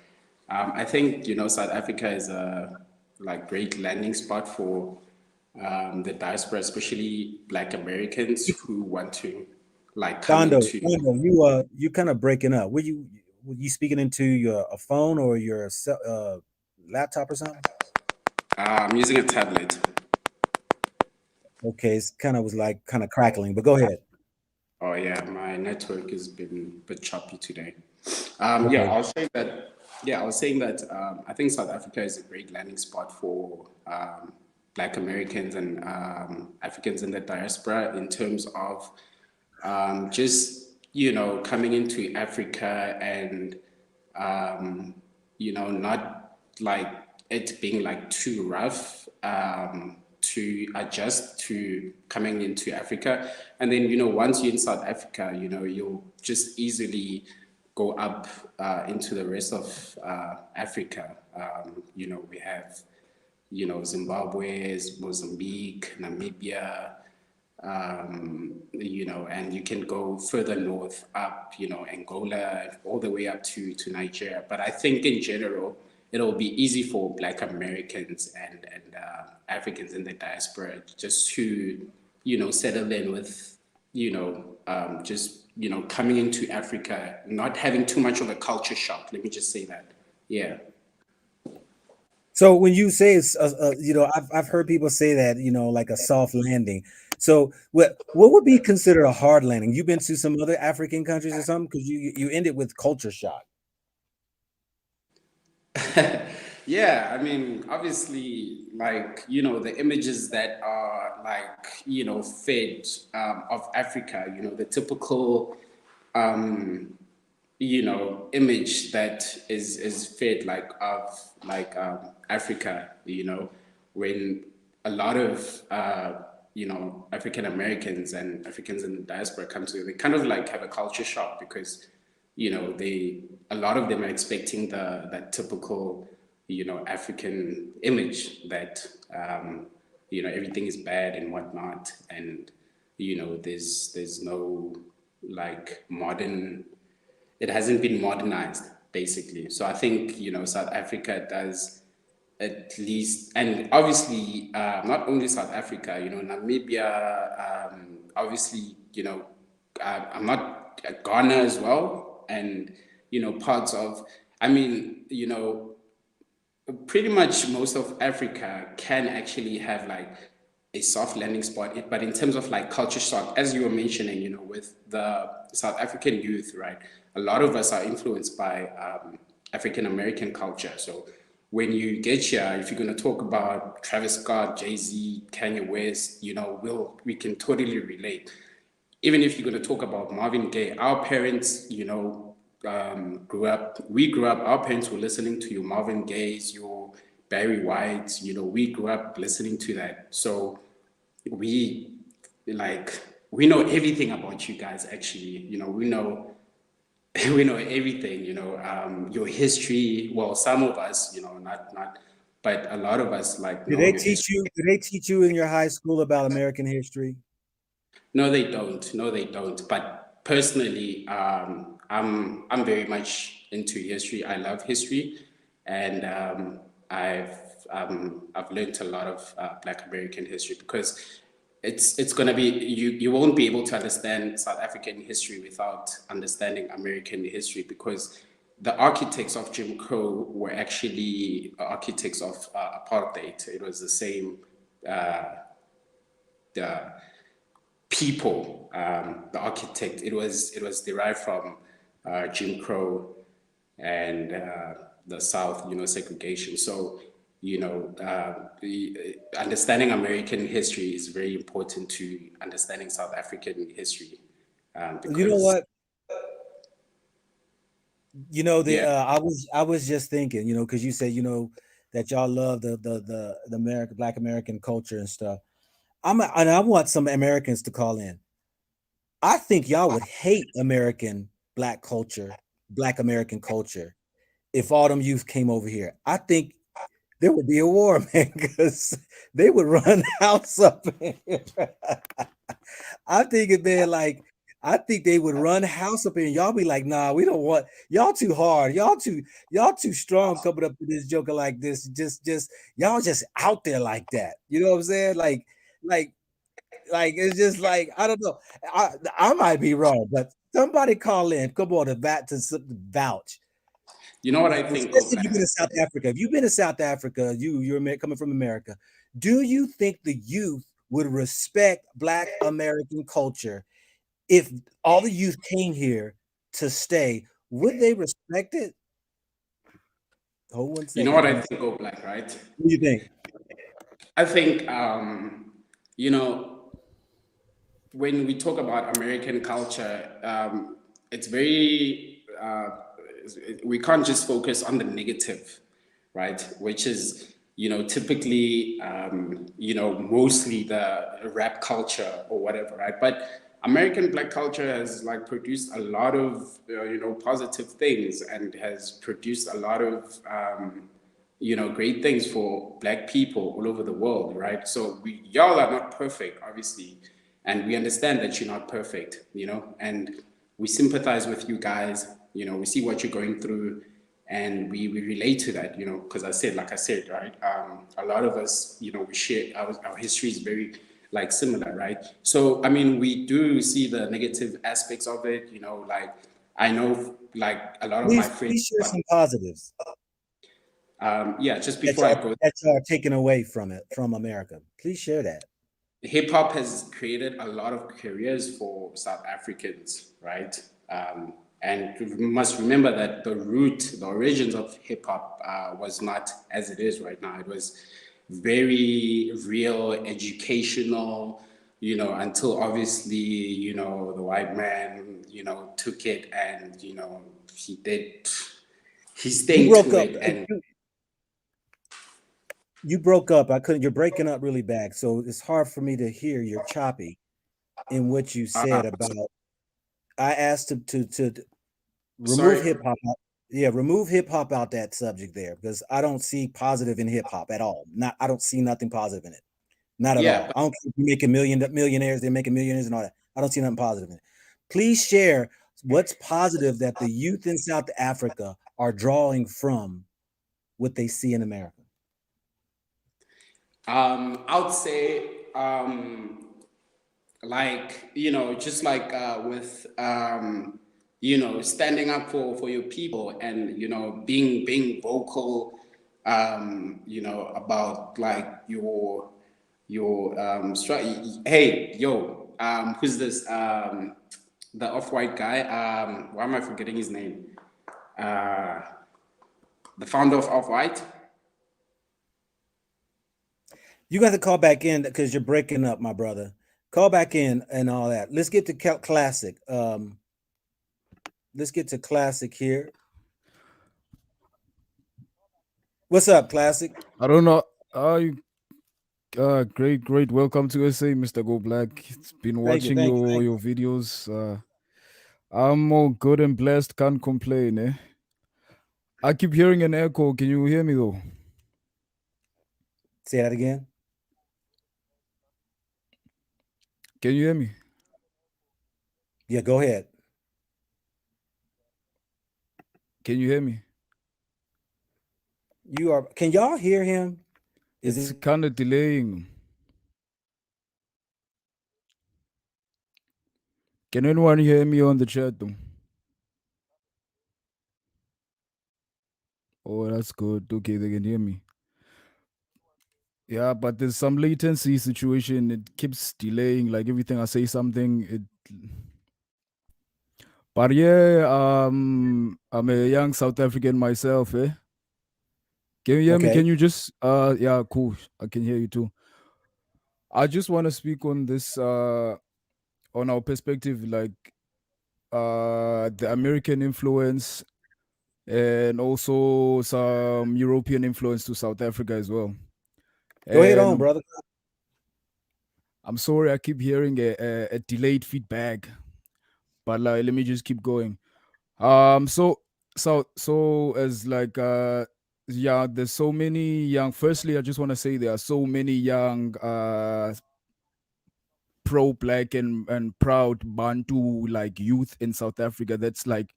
I think South Africa is a like great landing spot for the diaspora, especially Black Americans who want to like come into. Dondo, you kind of breaking up. Were you speaking into your a phone or your laptop or something? I'm using a tablet. Okay, it's kind of was like kind of crackling, but go ahead. Oh yeah, my network has been a bit choppy today. Yeah, Okay. I was saying that. Yeah, I was saying that I think South Africa is a great landing spot for Black Americans and Africans in the diaspora in terms of just coming into Africa and not like it being like too rough to adjust to coming into Africa. And then, once you're in South Africa, you'll just easily go up into the rest of Africa. We have, Zimbabwe, Mozambique, Namibia, and you can go further north up, Angola, all the way up to Nigeria. But I think in general, it'll be easy for Black Americans and Africans in the diaspora just to, settle in with, just, coming into Africa, not having too much of a culture shock. Let me just say that. Yeah. So when you say it's, I've heard people say that, like a soft landing. So what would be considered a hard landing? You've been to some other African countries or something because you ended with culture shock. Yeah, I mean, obviously, like, the images that are like, fed of Africa, the typical, image that is fed like of like Africa, when a lot of African Americans and Africans in the diaspora come to, they kind of like have a culture shock because they a lot of them are expecting that typical African image that everything is bad and whatnot, and there's no like modern, it hasn't been modernized basically. So I think South Africa does at least, and obviously not only South Africa, Namibia, obviously, I'm not Ghana as well, and parts of, I mean, pretty much most of Africa can actually have like a soft landing spot. But in terms of like culture shock, as you were mentioning, with the South African youth, right? A lot of us are influenced by African American culture. So when you get here, if you're going to talk about Travis Scott, Jay-Z, Kanye West, we can totally relate. Even if you're going to talk about Marvin Gaye, our parents, we grew up, our parents were listening to your Marvin Gaye's, your Barry White's, we grew up listening to that. So we like, we know everything about you guys, actually. We know, we know everything, your history. Well, some of us, not, but a lot of us like Did know they your teach history. you? Did they teach you in your high school about American history? No, they don't. No, they don't. But personally, I'm very much into history. I love history, and I've learned a lot of Black American history because it's gonna be, you won't be able to understand South African history without understanding American history, because the architects of Jim Crow were actually architects of apartheid. It was the same the people, the architect. It was derived from Jim Crow and the South, segregation. So, understanding American history is very important to understanding South African history, You know because what? The yeah, I was just thinking, because you said, that y'all love the American Black American culture and stuff. And I want some Americans to call in. I think y'all would hate American Black culture, Black American culture, if all them youth came over here. I think there would be a war, man, because they would run house up in here. I think it been like I think they would run house up in y'all be like, nah, we don't want y'all too hard. Y'all too strong coming up to this joker like this. Just y'all just out there like that. You know what I'm saying? Like like it's just like I don't know. I might be wrong, but somebody call in. Come on, to vouch. you know what I think, Go Especially if you've been Black. to South Africa. If you've been to South Africa, coming from America. Do you think the youth would respect Black American culture if all the youth came here to stay? Would they respect it? Hold one You know second. what I Hold on. think, Go Black, right? What do you think? I think, you know, when we talk about American culture, it's very, we can't just focus on the negative, right? Which is, typically, mostly the rap culture or whatever, right? But American Black culture has like produced a lot of, positive things, and has produced a lot of, great things for Black people all over the world, right? So y'all are not perfect, obviously, and we understand that you're not perfect, and we sympathize with you guys. We see what you're going through, and we relate to that, because like I said, right, a lot of us, we share our history is very like similar, right? So I mean, we do see the negative aspects of it, like I know like a lot of my friends, Please share but some positives yeah, just that before I y'all go, that y'all are taking away from America. Please share that. hip hop has created a lot of careers for South Africans, right? And we must remember that the origins of hip hop was not as it is right now. It was very real, educational, until obviously, the white man, took it, and, he did his You thing broke to up. it. And You broke up. I couldn't. You're breaking up really bad, so it's hard for me to hear. You're choppy in what you said about. I asked him to remove sorry, hip hop. Yeah, remove hip hop out that subject there because I don't see positive in hip hop at all. I don't see nothing positive in it. Not at yeah, all. I don't care if you making millionaires. They're making millionaires and all that. I don't see nothing positive in it. Please share what's positive that the youth in South Africa are drawing from what they see in America. I would say, like, just like with standing up for your people, and being vocal, about like hey, yo, who's this, the off-white guy, why am I forgetting his name, uh the founder of Off-White. You got to call back in because you're breaking up, my brother. Call back in and all that. Let's get to classic. Let's get to classic here. What's up, classic? I don't know. You great. Welcome to SA, Mr. Go Black. It's been Thank you, watching thank you, your thank your videos. I'm all good and blessed. Can't complain. I keep hearing an echo. Can you hear me though? Say that again. Can you hear me? Yeah, go ahead. Can you hear me? You are. Can y'all hear him? Is It's it? kind of delaying. Can anyone hear me on the chat though? Oh, that's good. Okay, they can hear me. Yeah, but there's some latency situation. It keeps delaying. Like everything I say something, it. But yeah, I'm a young South African myself. Eh? Can you hear me? Okay. Can you just? Yeah, cool. I can hear you too. I just want to speak on this. On our perspective, like the American influence and also some European influence to South Africa as well. Go ahead on, And brother. I'm sorry, I keep hearing a delayed feedback, but like, let me just keep going. So as like yeah, there's so many young. Firstly, I just want to say there are so many young pro-black and proud Bantu like youth in South Africa. That's like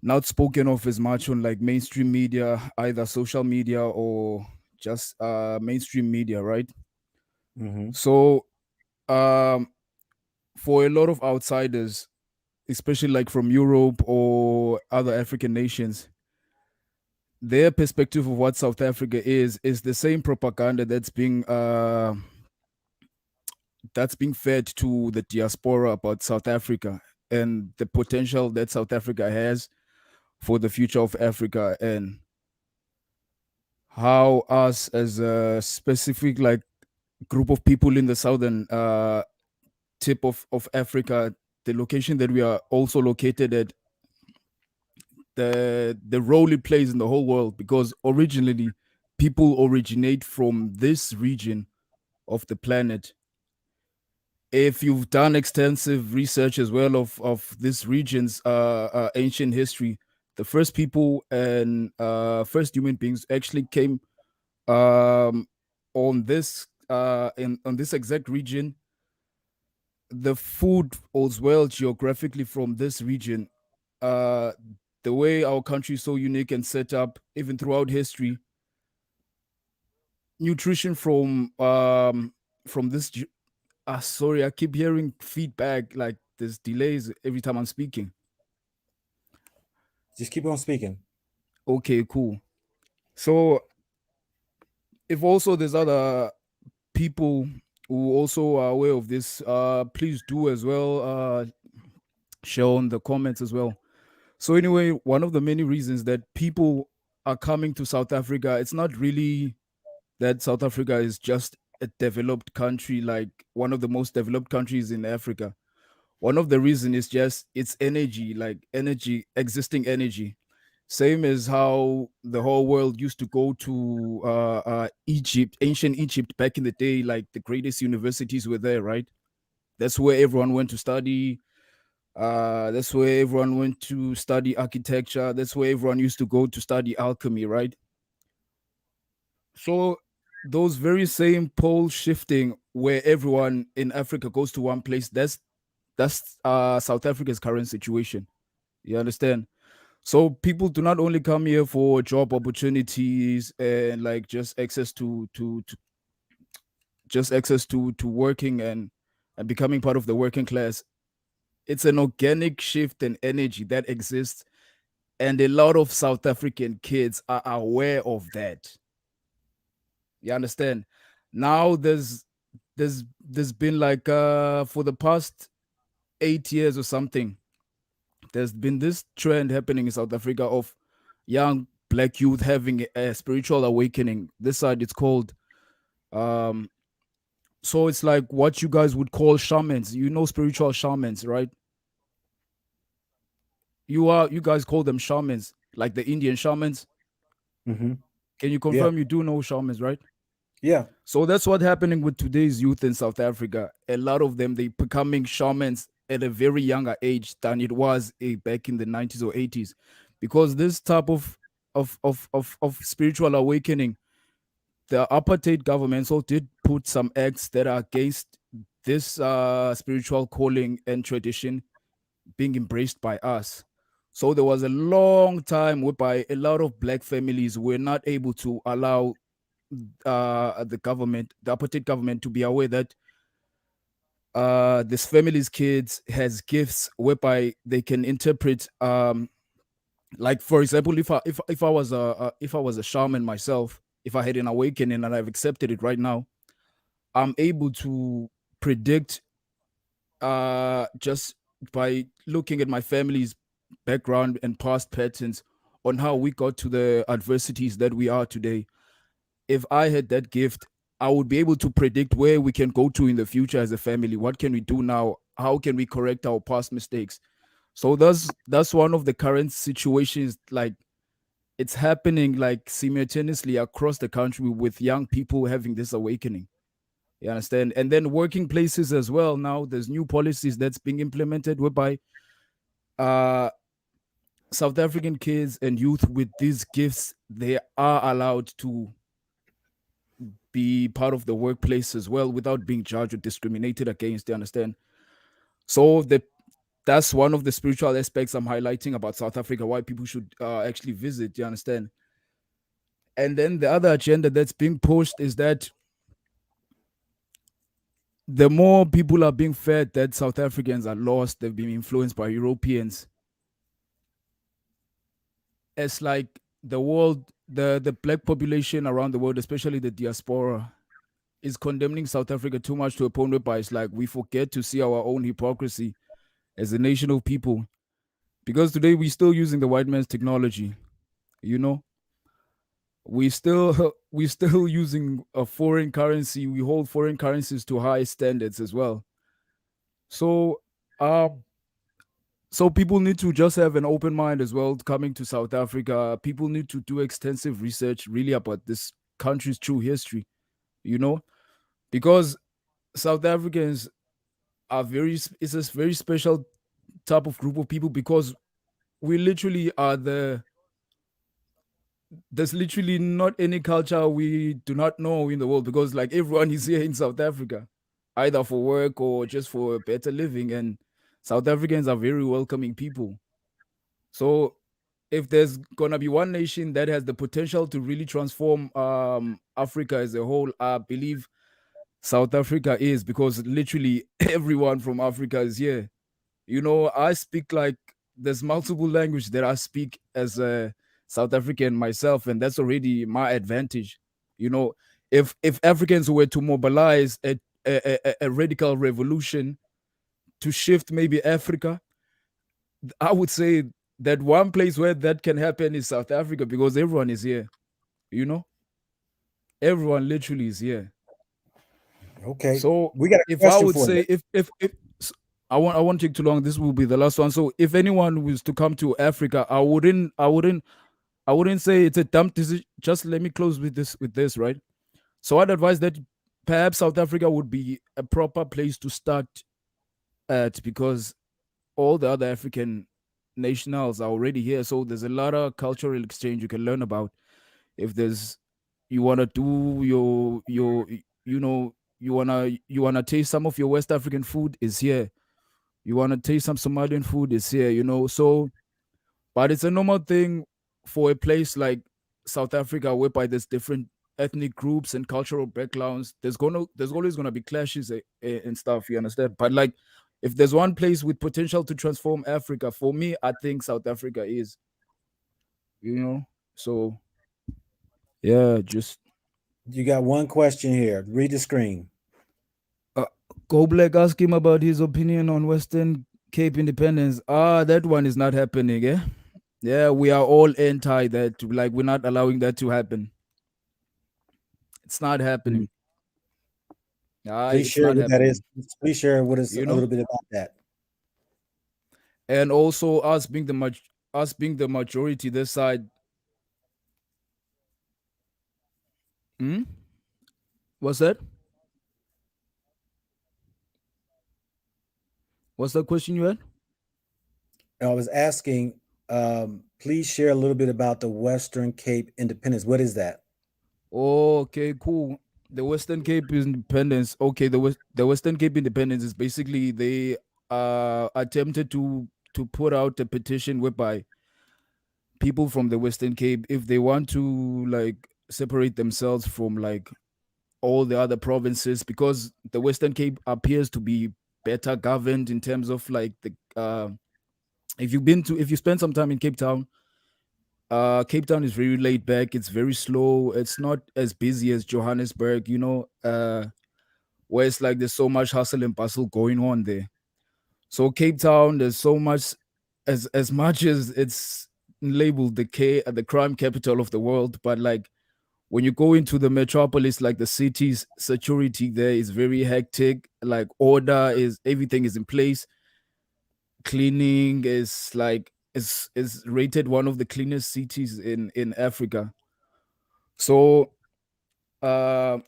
not spoken of as much on like mainstream media, either social media or just mainstream media, right? Mm-hmm. So um for a lot of outsiders, especially like from Europe or other African nations, their perspective of what South Africa is the same propaganda that's being fed to the diaspora about South Africa and the potential that South Africa has for the future of Africa, and how us as a specific like group of people in the southern tip of Africa, the location that we are also located at, the role it plays in the whole world, because originally people originate from this region of the planet. If you've done extensive research as well of this region's ancient history, the first people and first human beings actually came um, on this on this exact region. The food as well geographically from this region, uh, the way our country is so unique and set up, even throughout history, nutrition from this. Sorry, I keep hearing feedback. Like there's delays every time I'm speaking. Just keep on speaking. Okay, cool. So if also there's other people who also are aware of this, please do as well. Share on the comments as well. So anyway, one of the many reasons that people are coming to South Africa, it's not really that South Africa is just a developed country, like one of the most developed countries in Africa. One of the reasons is just its energy, like energy, existing energy. Same as how the whole world used to go to Egypt, ancient Egypt back in the day, like the greatest universities were there, right? That's where everyone went to study. That's where everyone went to study architecture. That's where everyone used to go to study alchemy, right? So those very same pole shifting where everyone in Africa goes to one place, that's South Africa's current situation. You understand? So people do not only come here for job opportunities and like just access to just access to working and becoming part of the working class. It's an organic shift in energy that exists, and a lot of South African kids are aware of that. You understand? Now there's been like for the past 8 years or something, there's been this trend happening in South Africa of young black youth having a spiritual awakening. This side it's called um so it's like what you guys would call shamans. You know spiritual shamans, right? You guys call them shamans, like the Indian shamans. Mm-hmm. Can you Yeah. confirm you do know shamans, right? Yeah. So that's what's happening with today's youth in South Africa. A lot of them they becoming shamans at a very younger age than it was back in the 90s or 80s, because this type of spiritual awakening, the apartheid government also did put some acts that are against this spiritual calling and tradition being embraced by us. So there was a long time whereby a lot of black families were not able to allow the government, the apartheid government, to be aware that this family's kids has gifts whereby they can interpret Like for example, if I was if I was a shaman myself, if I had an awakening and I've accepted it right now, I'm able to predict just by looking at my family's background and past patterns on how we got to the adversities that we are today. If I had that gift, I would be able to predict where we can go to in the future as a family. What can we do now? How can we correct our past mistakes? So that's one of the current situations, like it's happening like simultaneously across the country with young people having this awakening. You understand? And then working places as well. Now there's new policies that's being implemented whereby uh South African kids and youth with these gifts, they are allowed to be part of the workplace as well without being judged or discriminated against. You understand? So that's one of the spiritual aspects I'm highlighting about South Africa, why people should actually visit. You understand? And then the other agenda that's being pushed is that the more people are being fed that South Africans are lost, they've been influenced by Europeans. It's like the world, the black population around the world, especially the diaspora, is condemning South Africa too much to a point whereby it's like we forget to see our own hypocrisy as a nation of people. Because today we're still using the white man's technology, you know, we still we still using a foreign currency. We hold foreign currencies to high standards as well. So so people need to just have an open mind as well coming to South Africa. People need to do extensive research really about this country's true history, you know, because South Africans are it's a very special type of group of people because we literally are there's literally not any culture we do not know in the world because like everyone is here in South Africa, either for work or just for a better living. And South Africans are very welcoming people. So if there's gonna be one nation that has the potential to really transform Africa as a whole, I believe South Africa is, because literally everyone from Africa is here. You know, I speak like there's multiple language that I speak as a South African myself, and that's already my advantage. You know, if Africans were to mobilize a radical revolution to shift maybe Africa, I would say that one place where that can happen is South Africa because everyone is here. You know, everyone literally is here. Okay, So we got a if I question would for you. say if I won't take too long. This will be the last one. So if anyone was to come to Africa, I wouldn't say it's a dumb decision. Just let me close with this, right? So I'd advise that perhaps South Africa would be a proper place to start at because all the other African nationals are already here. So there's a lot of cultural exchange you can learn about. If there's you wanna do you know you wanna taste some of your West African food is here. You wanna taste some Somalian food is here, you know. So but it's a normal thing for a place like South Africa, whereby there's different ethnic groups and cultural backgrounds. There's always gonna be clashes and stuff. You understand? But like, if there's one place with potential to transform Africa, for me, I think South Africa is. You know, so yeah, just You got one question here. Read the screen. uh, Go Black ask him about his opinion on Western Cape independence. That one is not happening. Eh? Yeah, we are all anti that. Like, we're not allowing that to happen. It's not Mm. happening. Please It's share not what that is. happening. Please share with us You a know, little bit about that. and also us being the majority this side. Hmm? What's that? What's the question you had? I was asking, please share a little bit about the Western Cape independence. What is that? Okay, cool. The Western Cape independence. Okay, the Western Cape independence is basically they attempted to put out a petition whereby people from the Western Cape, if they want to like separate themselves from like all the other provinces, because the Western Cape appears to be better governed in terms of like the if you spend some time in Cape Town, Cape Town is very laid back. It's very slow. It's not as busy as Johannesburg, where it's like there's so much hustle and bustle going on there. So Cape Town, there's so much, as much as it's labeled the crime capital of the world, but like when you go into the metropolis, like the city's security there is very hectic. Like order is everything is in place. Cleaning is like is rated one of the cleanest cities in Africa. So uh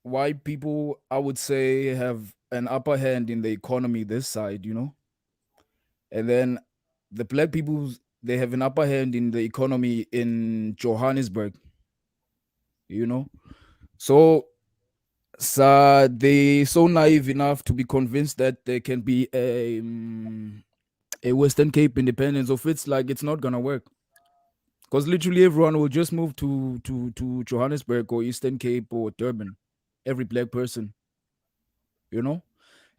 why people, I would say, have an upper hand in the economy this side, and then the black people, they have an upper hand in the economy in Johannesburg, you know. So they so naive enough to be convinced that there can be a Western Cape independence of it's like it's not gonna work, because literally everyone will just move to Johannesburg or Eastern Cape or Durban, every black person, you know.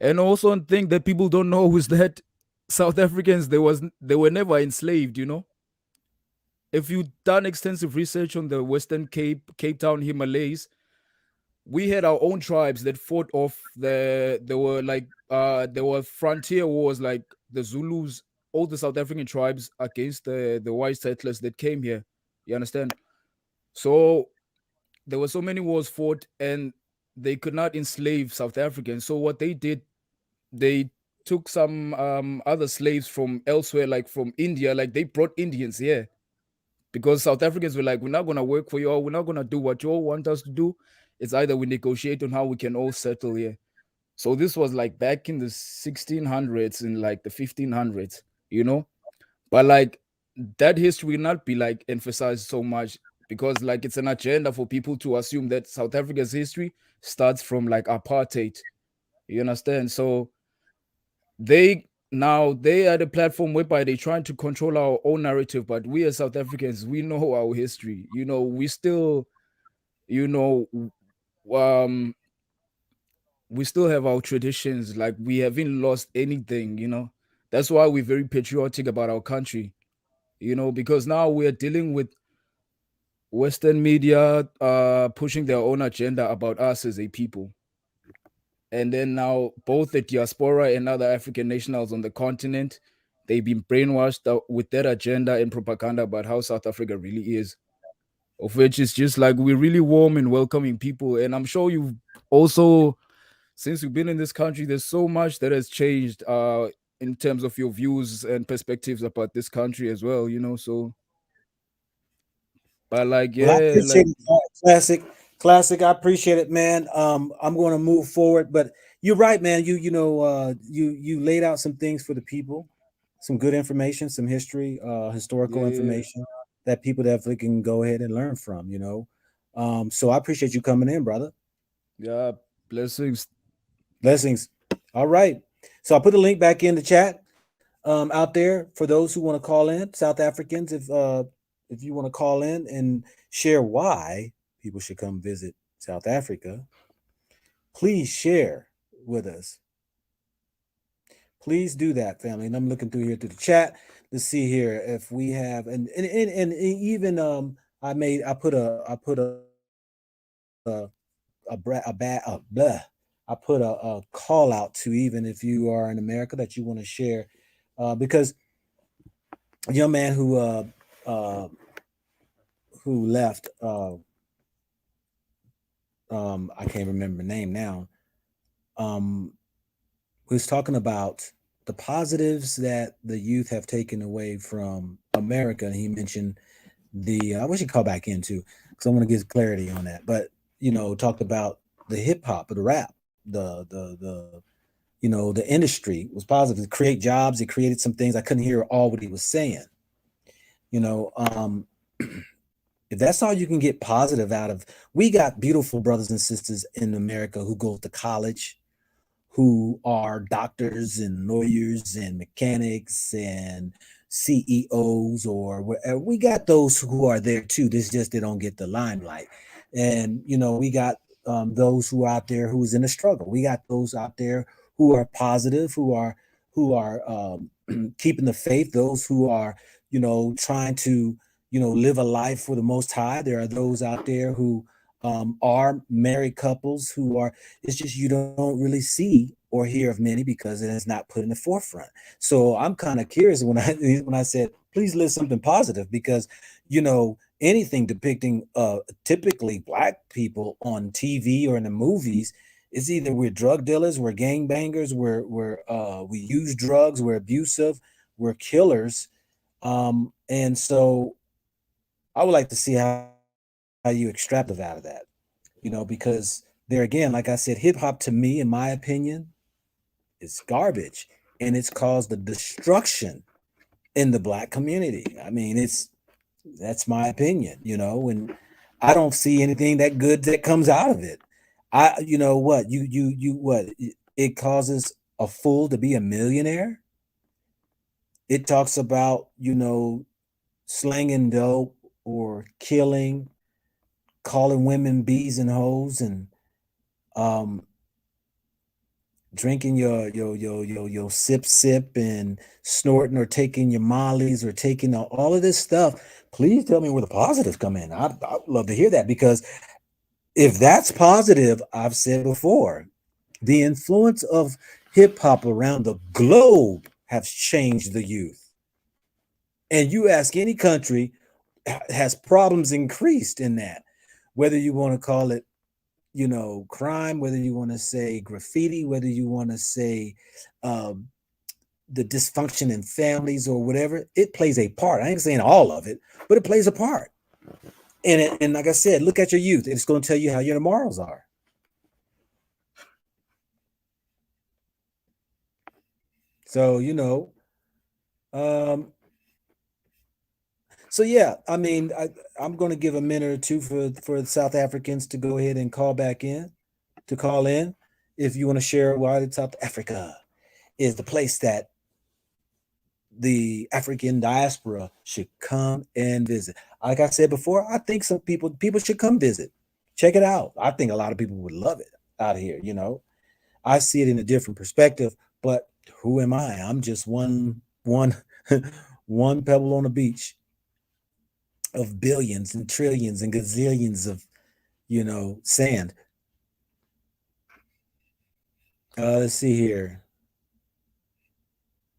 And also one thing that people don't know is that South Africans, they were never enslaved, If you've done extensive research on the Western Cape Town Himalayas, we had our own tribes that fought off there were like there were frontier wars, like the Zulus, all the South African tribes against the white settlers that came here. You understand? So there were so many wars fought, and they could not enslave South Africans. So what they did, they took some other slaves from elsewhere, like from India. Like they brought Indians here because South Africans were like, we're not gonna work for you all, we're not gonna do what you all want us to do. It's either we negotiate on how we can all settle here. So this was like back in the 1600s, in like the 1500s, But like that history will not be like emphasized so much, because like it's an agenda for people to assume that South Africa's history starts from like apartheid. You understand? So they are the platform whereby they're trying to control our own narrative, but we as South Africans, we know our history. We still, you know, um we still have our traditions. Like we haven't lost anything. That's why we're very patriotic about our country, because now we're dealing with Western media pushing their own agenda about us as a people. And then now both the diaspora and other African nationals on the continent, they've been brainwashed with that agenda and propaganda about how South Africa really is. Of which is just like we're really warm and welcoming people. And I'm sure you've also, since you've been in this country, there's so much that has changed in terms of your views and perspectives about this country as well. So but like, Well, I yeah, appreciate like, it, classic. I appreciate it, man. I'm going to move forward, but you're right, man. You laid out some things for the people, some good information, some history, historical yeah, information that people definitely can go ahead and learn from. So I appreciate you coming in, brother. yeah, blessings. Blessings. All right. So I put the link back in the chat out there for those who want to call in, South Africans, if you want to call in and share why people should come visit South Africa, please share with us. Please do that, family. And I'm looking through here through the chat to see here if we have and even I put a call out to, even if you are in America, that you want to share, because a young man uh, who left, I can't remember the name now, um, who's talking about the positives that the youth have taken away from America. And he mentioned I wish he'd call back in too, because I want to get clarity on that. But talked about the hip hop or the rap, the industry was positive. It create jobs. It created some things. I couldn't hear all what he was saying. You know, um, if that's all you can get positive out of, we got beautiful brothers and sisters in America who go to college, who are doctors and lawyers and mechanics and CEOs or whatever. We got those who are there too. This just they don't get the limelight. And we got those who are out there who's in a struggle. We got those out there who are positive, who are keeping the faith. Those who are trying to live a life for the Most High. There are those out there who are married couples who are, it's just you don't really see or hear of many because it is not put in the forefront. So I'm kind of curious when I said, please list something positive, because anything depicting typically black people on TV or in the movies is either we're drug dealers, we're gangbangers, we use drugs, we're abusive, we're killers. And so I would like to see how you extrapolate out of that, because there again, like I said, hip hop to me, in my opinion, is garbage, and it's caused the destruction in the black community. I mean, that's my opinion, and I don't see anything that good that comes out of it. You know what, what it causes a fool to be a millionaire. It talks about, slanging dope or killing, calling women bees and hoes, and um drinking your sip and snorting or taking your mollies or taking all of this stuff. Please tell me where the positives come in. I'd love to hear that, because if that's positive, I've said before, the influence of hip hop around the globe has changed the youth. And you ask any country, has problems increased in that? Whether you want to call it, crime, whether you want to say graffiti, whether you want to say the dysfunction in families or whatever, it plays a part. I ain't saying all of it, but it plays a part. And like I said, look at your youth. It's going to tell you how your tomorrows are. So, so yeah, I mean, I'm going to give a minute or two for the South Africans to go ahead and call in. If you want to share why South Africa is the place that the African diaspora should come and visit. Like I said before, I think some people should come visit. Check it out. I think a lot of people would love it out here, I see it in a different perspective, but who am I? I'm just one one pebble on the beach of billions and trillions and gazillions of, sand. Let's see here.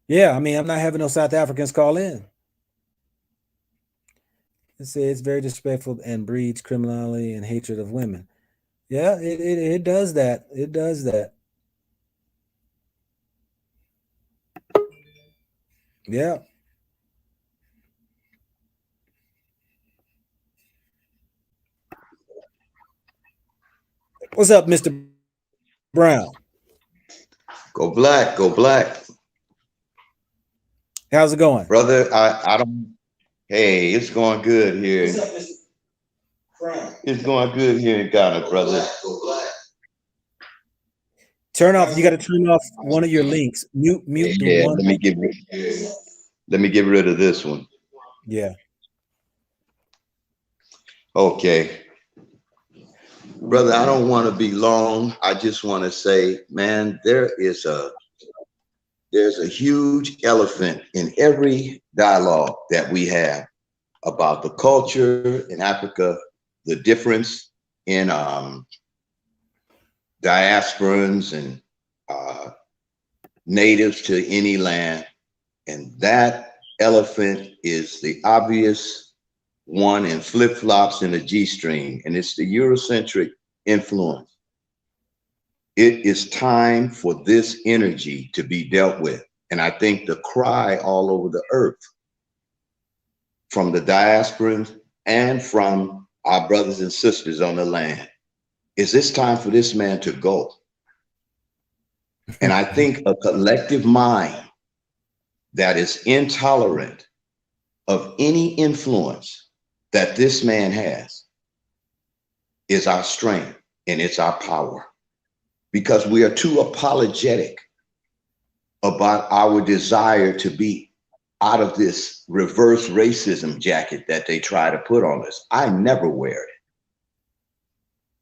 Yeah, I mean, I'm not having no South Africans call in. It says it's very disrespectful and breeds criminality and hatred of women. Yeah, it does that. It does that. Yeah. What's up, Mr. Brown? Go black, go black. How's it going? Brother, I don't, hey, it's going good here. It's going good here in Ghana, brother. Turn off, you got to turn off one of your links. Mute the one. Let me get rid of this one. Yeah. Okay. Brother, I don't want to be long. I just want to say, man, there's a huge elephant in every dialogue that we have about the culture in Africa, the difference in diasporans and natives to any land. And that elephant is the obvious one in flip-flops in the G-string, and it's the Eurocentric influence. It is time for this energy to be dealt with. And I think the cry all over the earth from the diasporans and from our brothers and sisters on the land is it's time for this man to go. And I think a collective mind that is intolerant of any influence that this man has is our strength and it's our power, because we are too apologetic about our desire to be out of this reverse racism jacket that they try to put on us. I never wear it.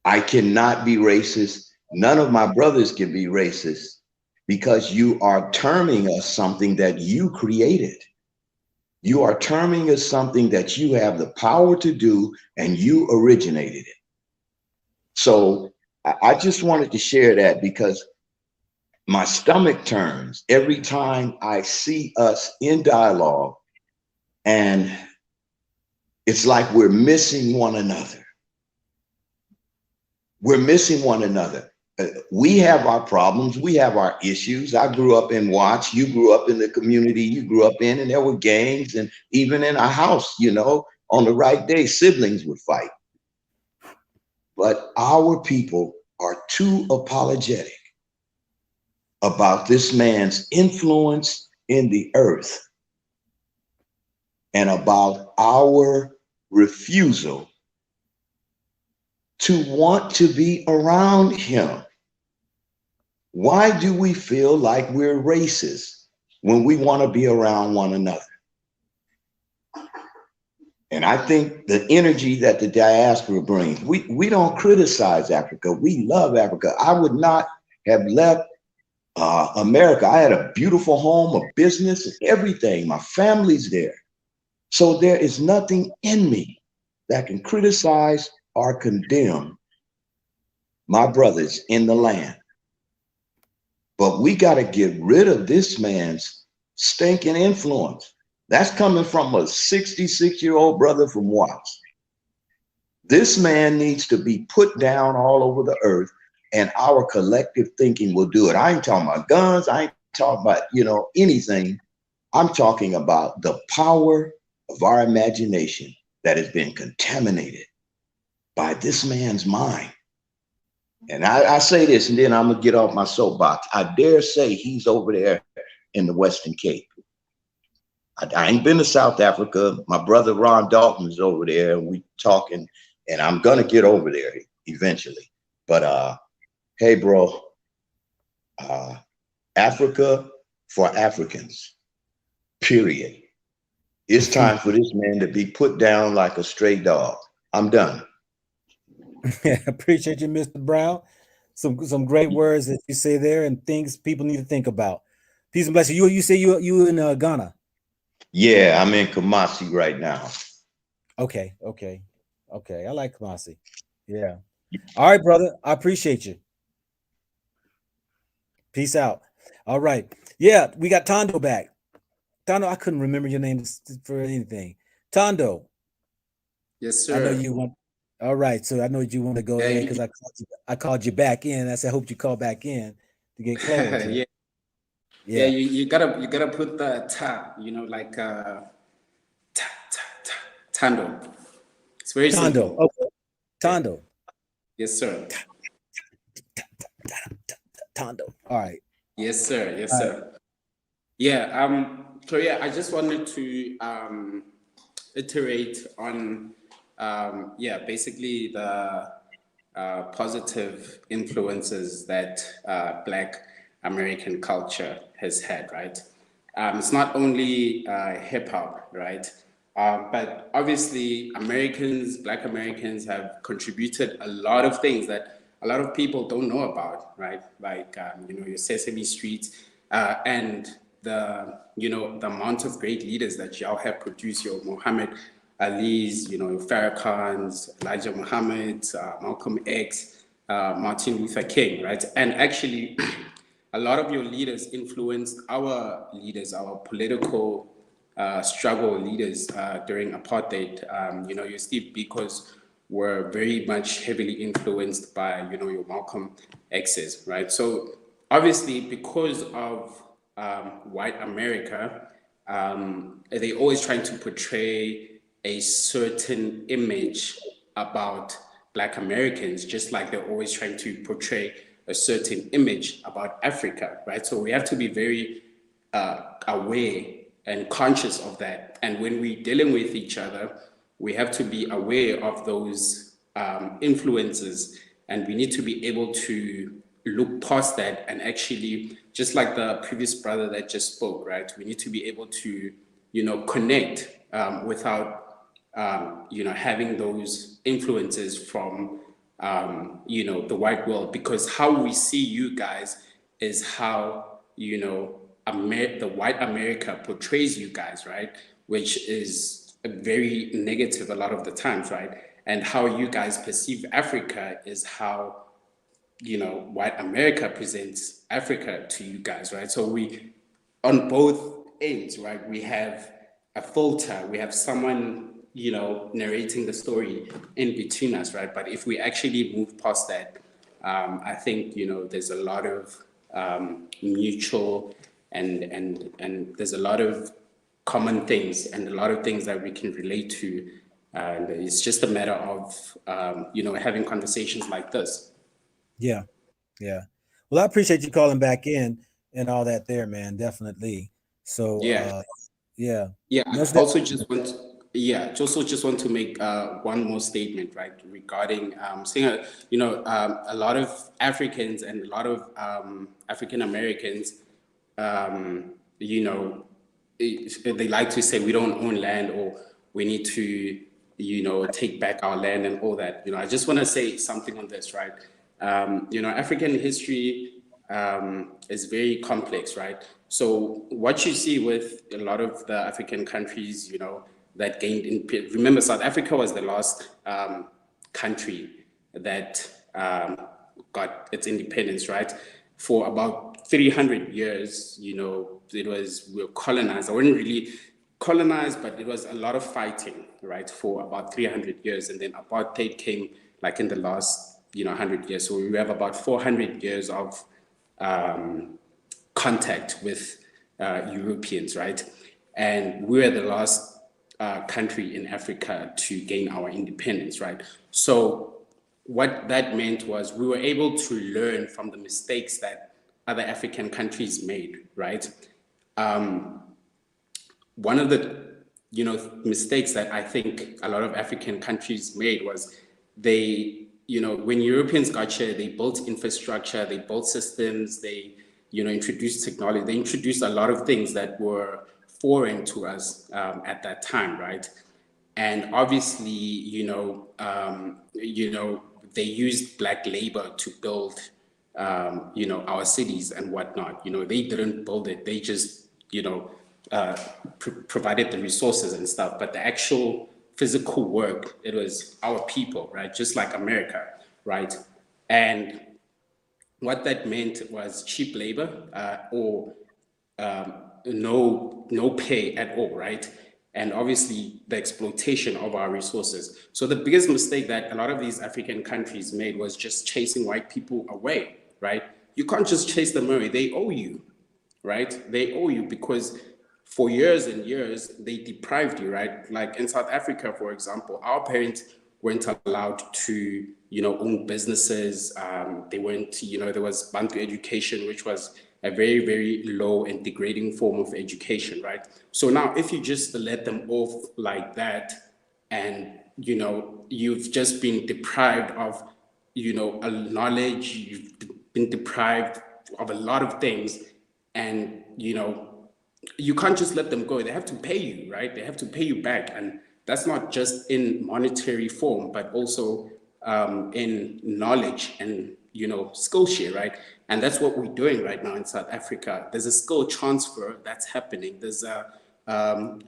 I cannot be racist. None of my brothers can be racist, because you are terming us something that you created. You are terming as something that you have the power to do and you originated it. So I just wanted to share that because my stomach turns every time I see us in dialogue, and it's like we're missing one another. We're missing one another. We have our problems. We have our issues. I grew up in Watts. You grew up in the community you grew up in, and there were gangs. And even in our house, you know, on the right day, siblings would fight. But our people are too apologetic about this man's influence in the earth and about our refusal to want to be around him. Why do we feel like we're racist when we want to be around one another? And I think the energy that the diaspora brings, we don't criticize Africa. We love Africa. I would not have left America. I had a beautiful home, a business, everything. My family's there. So there is nothing in me that can criticize or condemn my brothers in the land. But we got to get rid of this man's stinking influence. That's coming from a 66-year-old brother from Watts. This man needs to be put down all over the earth, and our collective thinking will do it. I ain't talking about guns. I ain't talking about, you know, anything. I'm talking about the power of our imagination that has been contaminated by this man's mind. And I say this, and then I'm going to get off my soapbox. I dare say he's over there in the Western Cape. I ain't been to South Africa. My brother Ron Dalton is over there, and we talking, and I'm going to get over there eventually. But hey, bro, Africa for Africans, period. It's time for this man to be put down like a stray dog. I'm done. Appreciate you, Mr. Brown. Some great words that you say there, and things people need to think about. Peace and blessings. You say you in Ghana? Yeah, I'm in Kumasi right now. Okay. I like Kamasi. Yeah. All right, brother. I appreciate you. Peace out. All right. Yeah, we got Tondo back. Tondo, I couldn't remember your name for anything. Tondo. Yes, I know sir. you want. All right, so I know you want to go Yeah, ahead because I called you back in. I said, I hope you call back in to get clarity. yeah, Yeah. you gotta put the ta, you know, like tando. It's very Tondo. simple. Okay. Tondo. Yes, sir. Tondo. All right. Yes, sir. Yes, All right. sir. Yeah. So yeah, I just wanted to iterate on yeah, basically the positive influences that Black American culture has had, right? It's not only hip hop, right? But obviously, Black Americans have contributed a lot of things that a lot of people don't know about, right? Like, you know, your Sesame Street and the amount of great leaders that y'all have produced, your Muhammad Ali's, you know, your Farrakhan's, Elijah Muhammad, Malcolm X, Martin Luther King, right? And actually, a lot of your leaders influenced our leaders, our political struggle leaders during apartheid. You know, your Steve Biko's were very much heavily influenced by, you know, your Malcolm X's, right? So obviously, because of white America, they always trying to portray a certain image about Black Americans, just like they're always trying to portray a certain image about Africa, right? So we have to be very aware and conscious of that. And when we're dealing with each other, we have to be aware of those influences, and we need to be able to look past that and actually, just like the previous brother that just spoke, right? We need to be able to, you know, connect without you know, having those influences from, you know, the white world, because how we see you guys is how, you know, the white America portrays you guys, right? which is very negative a lot of the times, right? And how you guys perceive Africa is how, white America presents Africa to you guys, right? So we, on both ends, right, we have a filter, we have someone, narrating the story in between us, right? But if we actually move past that, I think, there's a lot of mutual and there's a lot of common things and a lot of things that we can relate to. And it's just a matter of, having conversations like this. Yeah. Yeah. Well, I appreciate you calling back in and all that there, man. Definitely. So, Yeah. yeah. Yeah, Most I also just want just want to make one more statement, right, regarding saying, a lot of Africans and a lot of African Americans, you know, they like to say we don't own land or we need to, take back our land and all that. I just want to say something on this, right? African history is very complex, right? So what you see with a lot of the African countries, that gained in, remember, South Africa was the last country that got its independence, right? For about 300 years, we were colonized. I wouldn't really colonized, but it was a lot of fighting, right, for about 300 years. And then apartheid came like in the last, 100 years. So we have about 400 years of contact with Europeans, right? And we were the last country in Africa to gain our independence, right? So what that meant was we were able to learn from the mistakes that other African countries made, right? One of the mistakes that I think a lot of African countries made was they, when Europeans got here, they built infrastructure, they built systems, they introduced technology, they introduced a lot of things that were foreign to us at that time, right? And obviously, they used black labor to build our cities and whatnot. They didn't build it, they just provided the resources and stuff, but the actual physical work, it was our people, right? Just like America, right? And what that meant was cheap labor or no pay at all, right? And obviously the exploitation of our resources. So the biggest mistake that a lot of these African countries made was just chasing white people away, right? You can't just chase them away, they owe you, right? They owe you because for years and years, they deprived you, right? Like in South Africa, for example, our parents weren't allowed to, own businesses. They weren't, there was Bantu education, which was a very, very low and degrading form of education, right? So now if you just let them off like that and, you've just been deprived of, a knowledge, you've been deprived of a lot of things and, you can't just let them go. They have to pay you, right? They have to pay you back. And that's not just in monetary form, but also in knowledge and, skill share, right? And that's what we're doing right now in South Africa. There's a skill transfer that's happening. There's a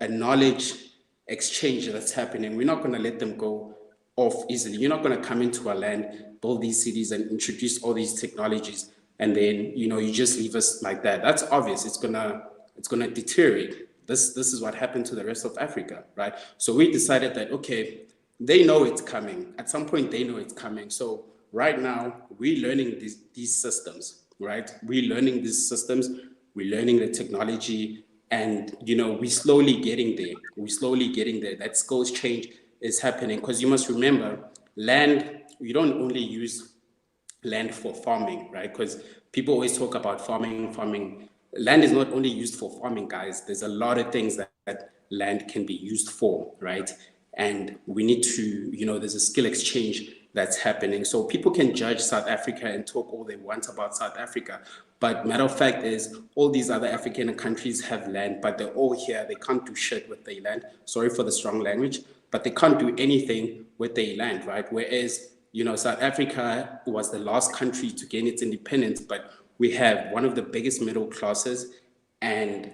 knowledge exchange that's happening. We're not going to let them go off easily. You're not going to come into our land, build these cities and introduce all these technologies. And then, you just leave us like that. That's obvious. It's gonna deteriorate. This is what happened to the rest of Africa, right? So we decided that, okay, they know it's coming. At some point, they know it's coming. So right now, we're learning these systems, right? We're learning these systems, we're learning the technology, and, we're slowly getting there. We're slowly getting there. That skills change is happening because you must remember, land, you don't only use land for farming, right? Because people always talk about farming. Land is not only used for farming, guys. There's a lot of things that land can be used for, right? And we need to, there's a skill exchange that's happening. So people can judge South Africa and talk all they want about South Africa. But matter of fact is all these other African countries have land, but they're all here. They can't do shit with their land. Sorry for the strong language, but they can't do anything with their land, right? Whereas, South Africa was the last country to gain its independence, but we have one of the biggest middle classes and,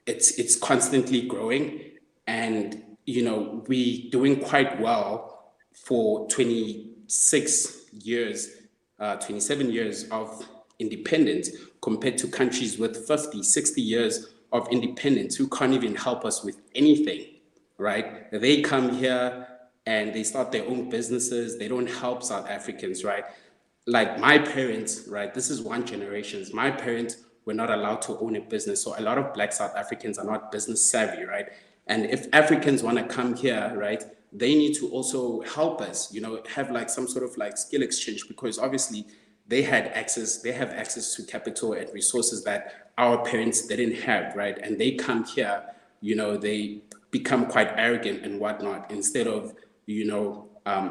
it's constantly growing, and we doing quite well for 26 years, 27 years of independence, compared to countries with 50, 60 years of independence who can't even help us with anything, right? They come here and they start their own businesses. They don't help South Africans, right? Like my parents, right? This is one generation. My parents were not allowed to own a business. So a lot of Black South Africans are not business savvy, right? And if Africans want to come here, right, they need to also help us, have like some sort of like skill exchange, because obviously they have access to capital and resources that our parents didn't have, right? And they come here, they become quite arrogant and whatnot, instead of,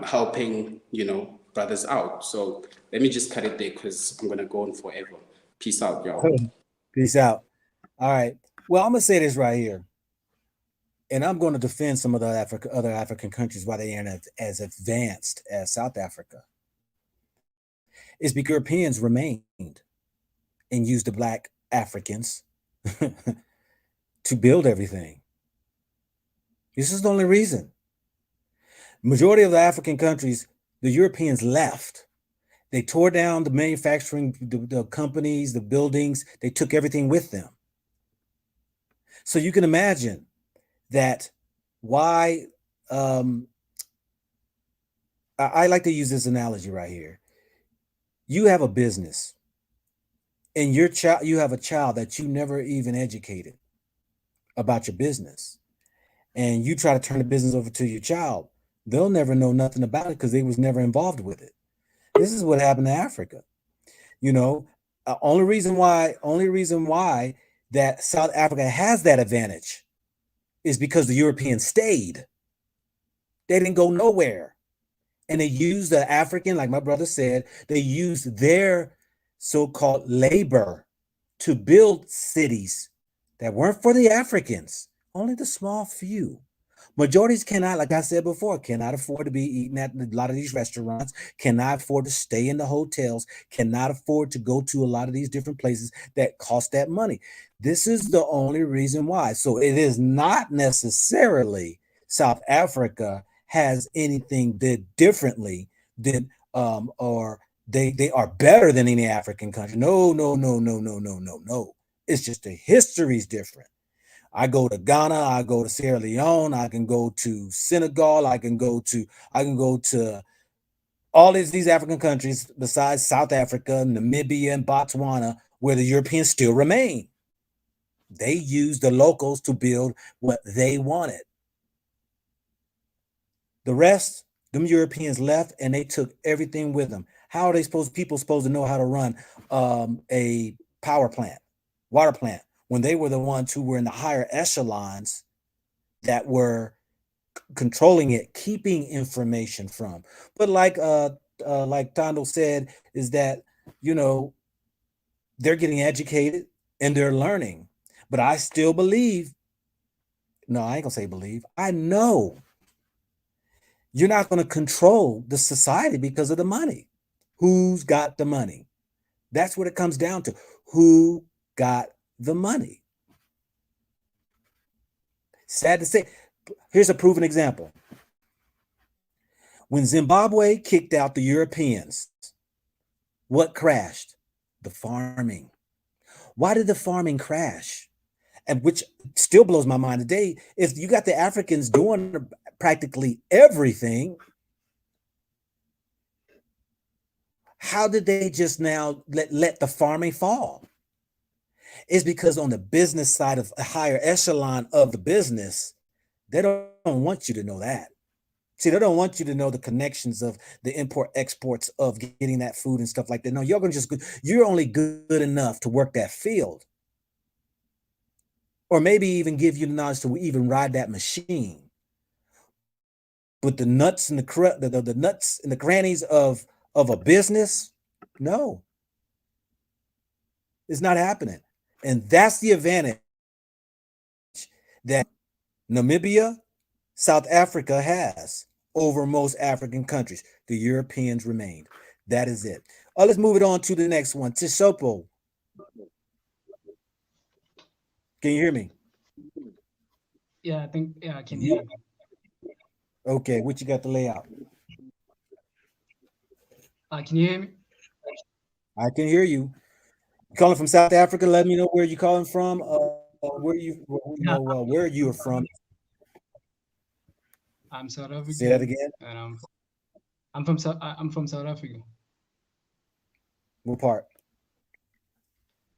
helping, brothers out. So let me just cut it there because I'm going to go on forever. Peace out, y'all. Peace out. All right. Well, I'm gonna say this right here, and I'm going to defend some of the other African countries why they aren't as advanced as South Africa. Is because Europeans remained and used the Black Africans to build everything. This is the only reason. Majority of the African countries, the Europeans left. They tore down the manufacturing, the companies, the buildings. They took everything with them. So you can imagine that why I like to use this analogy right here. You have a business, and you have a child that you never even educated about your business, and you try to turn the business over to your child. They'll never know nothing about it because they was never involved with it. This is what happened to Africa. Only reason why that South Africa has that advantage is because the Europeans stayed. They didn't go nowhere. And they used the African, like my brother said, they used their so-called labor to build cities that weren't for the Africans, only the small few. Majorities cannot, like I said before, cannot afford to be eating at a lot of these restaurants, cannot afford to stay in the hotels, cannot afford to go to a lot of these different places that cost that money. This is the only reason why. So it is not necessarily South Africa has anything did differently than or they are better than any African country. No, no, no, no, no, no, no, no. It's just the history is different. I go to Ghana, I go to Sierra Leone, I can go to Senegal, I can go to all these African countries besides South Africa, Namibia, and Botswana, where the Europeans still remain. They used the locals to build what they wanted. The rest, them Europeans left and they took everything with them. How are people supposed to know how to run a power plant, water plant, when they were the ones who were in the higher echelons that were controlling it, keeping information from? But like Tondo said, is that they're getting educated and they're learning. But I still believe, no, I ain't gonna say believe, I know you're not going to control the society because of the money. Who's got the money? That's what it comes down to. Who got the money? Sad to say. Here's a proven example. When Zimbabwe kicked out the Europeans, what crashed? The farming. Why did the farming crash? And which still blows my mind today. If you got the Africans doing practically everything, how did they just now let the farming fall? It's because on the business side of a higher echelon of the business, they don't want you to know that. See, they don't want you to know the connections of the import exports of getting that food and stuff like that. No, you're only good enough to work that field, or maybe even give you the knowledge to even ride that machine. But the nuts and the nuts and the crannies of a business, no, it's not happening. And that's the advantage that Namibia, South Africa has over most African countries. The Europeans remained. That is it. Let's move it on to the next one. Tishopo. Can you hear me? Yeah, I think I can Yeah. hear you. Okay, what you got to lay out? Can you hear me? I can hear you. Calling from South Africa. Let me know where you're calling from. Yeah, Where you are from. I'm South Say that African, again. and I'm from South Africa, What part?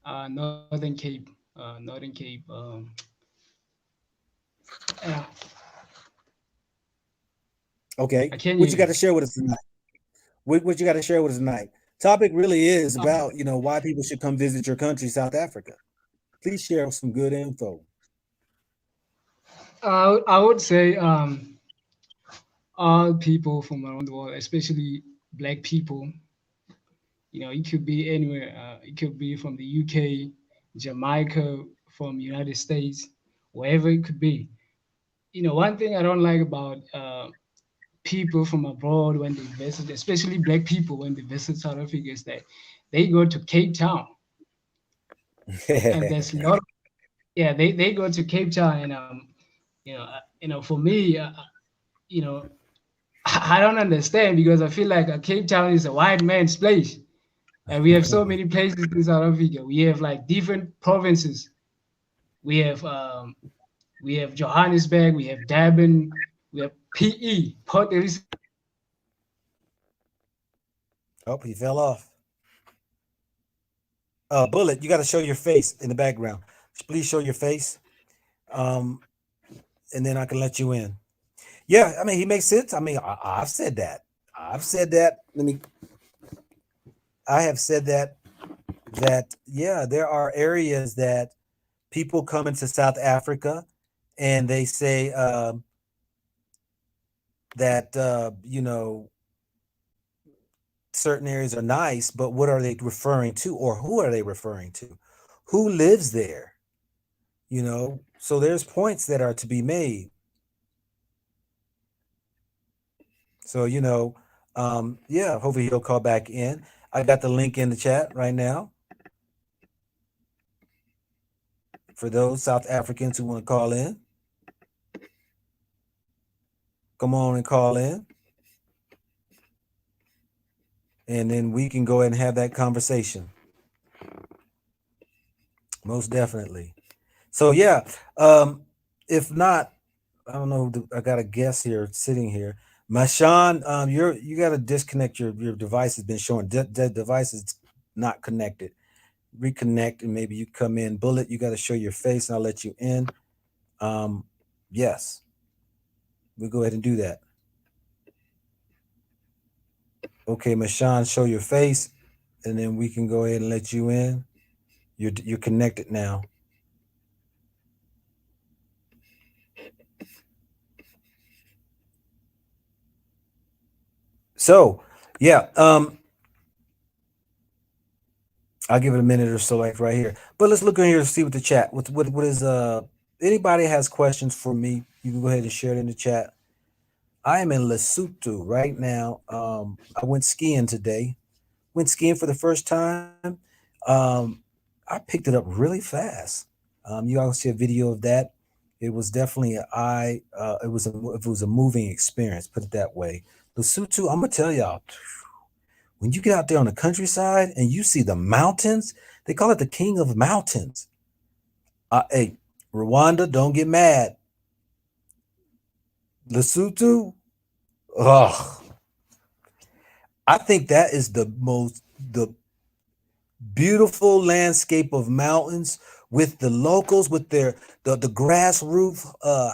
Northern Cape, Northern Cape. Yeah, Okay. I can What hear you got you. to share with us tonight? What you got to share with us tonight? Topic really is about, why people should come visit your country, South Africa. Please share some good info. I would say all people from around the world, especially black people. It could be anywhere. It could be from the UK, Jamaica, from United States, wherever it could be. One thing I don't like about people from abroad when they visit, especially black people when they visit South Africa, is that they go to Cape Town, and there's a lot. Of, yeah, they go to Cape Town, and for me, you know, I don't understand because I feel like Cape Town is a white man's place. And we have so many places in South Africa. We have like different provinces. We have um, we have Johannesburg, we have Durban, we have PE, Port Elizabeth. Oh, he fell off. Bullet, you got to show your face in the background. Please show your face, um, and then I can let you in. Yeah, I mean, he makes sense. I mean, I've said that. I've said that. I have said that yeah, there are areas that people come into South Africa and they say that certain areas are nice, but what are they referring to, or who are they referring to? Who lives there? So there's points that are to be made. So yeah, hopefully he'll call back in. I got the link in the chat right now for those South Africans who want to call in. Come on and call in, and then we can go ahead and have that conversation. Most definitely. So yeah, if not, I don't know. I got a guest here sitting here. Mashan, you got to disconnect your device. Has been showing that device is not connected. Reconnect and maybe you come in. Bullet, you got to show your face, and I'll let you in. Yes, we'll go ahead and do that. Okay, Mashan, show your face, and then we can go ahead and let you in. You're connected now. So, yeah, I'll give it a minute or so, like right here. But let's look in here to see what the chat. What is anybody has questions for me? You can go ahead and share it in the chat. I am in Lesotho right now. I went skiing today. Went skiing for the first time. Um, I picked it up really fast. You all see a video of that. It was definitely it was a moving experience. Put it that way. Lesotho, I'm gonna tell y'all, when you get out there on the countryside and you see the mountains, they call it the king of mountains. Hey, Rwanda, don't get mad. Lesotho, oh, I think that is the beautiful landscape of mountains with the locals with the grass roof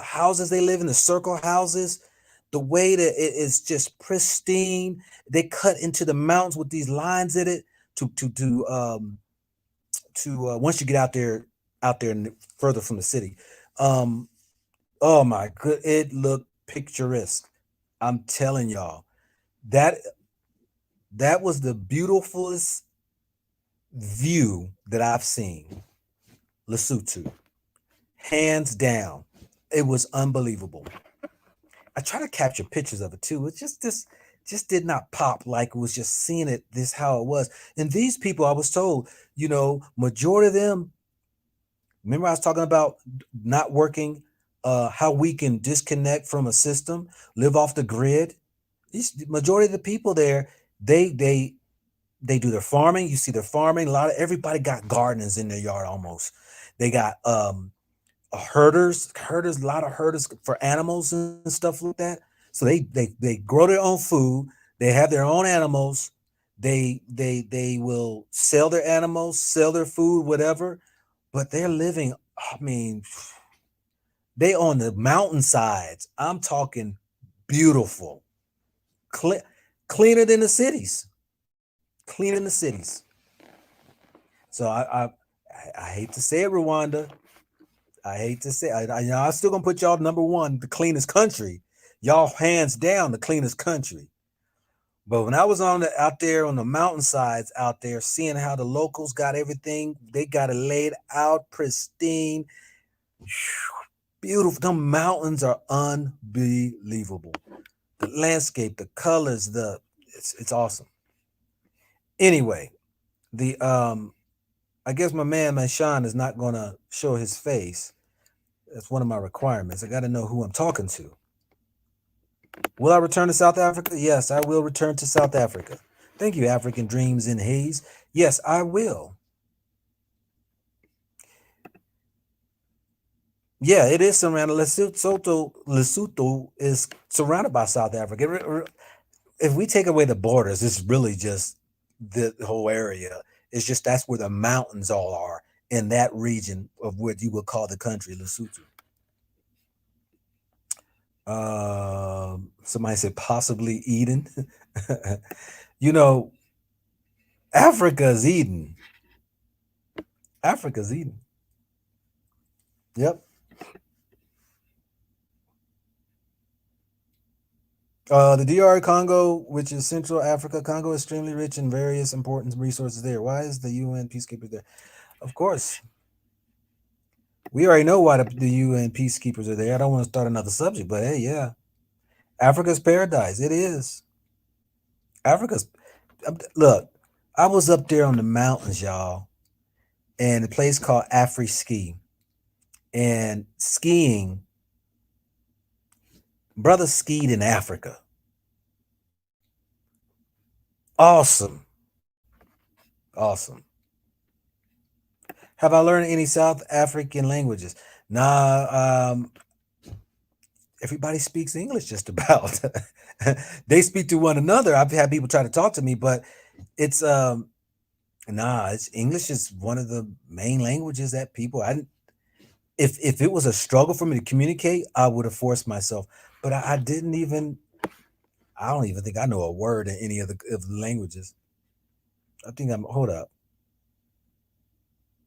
houses they live in, the circle houses, the way that it is just pristine. They cut into the mountains with these lines in it to once you get out there and further from the city. um oh my good, it looked picturesque. I'm telling y'all, that that was the beautifulest view that I've seen. Lesotho, hands down. It was unbelievable. I try to capture pictures of it too. It's just this just did not pop like it was just seeing it this how it was. And these people, I was told, majority of them, remember I was talking about not working how we can disconnect from a system, live off the grid. The majority of the people there, they they they do their farming. You see their farming. A lot of everybody got gardens in their yard almost. They got herders, a lot of herders for animals and stuff like that. So they grow their own food. They have their own animals. They will sell their animals, sell their food, whatever. But they're living. I mean, they on the mountainsides. I'm talking beautiful, cle- cleaner than the cities, cleaner than the cities. So I hate to say it, Rwanda. I hate to say I'm still gonna put y'all number one, the cleanest country. Y'all hands down the cleanest country. But when I was out there on the mountainsides out there, seeing how the locals got everything, they got it laid out pristine, beautiful. The mountains are unbelievable. The landscape, the colors, it's awesome. Anyway, the I guess my Sean is not gonna show his face. That's one of my requirements. I got to know who I'm talking to. Will I return to South Africa? Yes, I will return to South Africa. Thank you, African Dreams in Haze. Yes, I will. Yeah, it is surrounded. Lesotho is surrounded by South Africa. If we take away the borders, it's really just the whole area. It's just that's where the mountains all are in that region of what you would call the country, Lesotho. Somebody said possibly Eden. you know, Africa's Eden. Africa's Eden. Yep. The DR Congo, which is Central Africa, Congo is extremely rich in various important resources there. Why is the UN peacekeepers there? Of course. We already know why the UN peacekeepers are there. I don't want to start another subject, but hey, yeah. Africa's paradise. It is. Africa's look, I was up there on the mountains, y'all, and a place called Afri Ski. And skiing, brother skied in Africa. Awesome. Awesome. Have I learned any South African languages? Nah, everybody speaks English just about. They speak to one another. I've had people try to talk to me, but it's it's English is one of the main languages that people I didn't if it was a struggle for me to communicate, I would have forced myself. But I didn't even I don't even think I know a word in any of the languages. I think I'm hold up.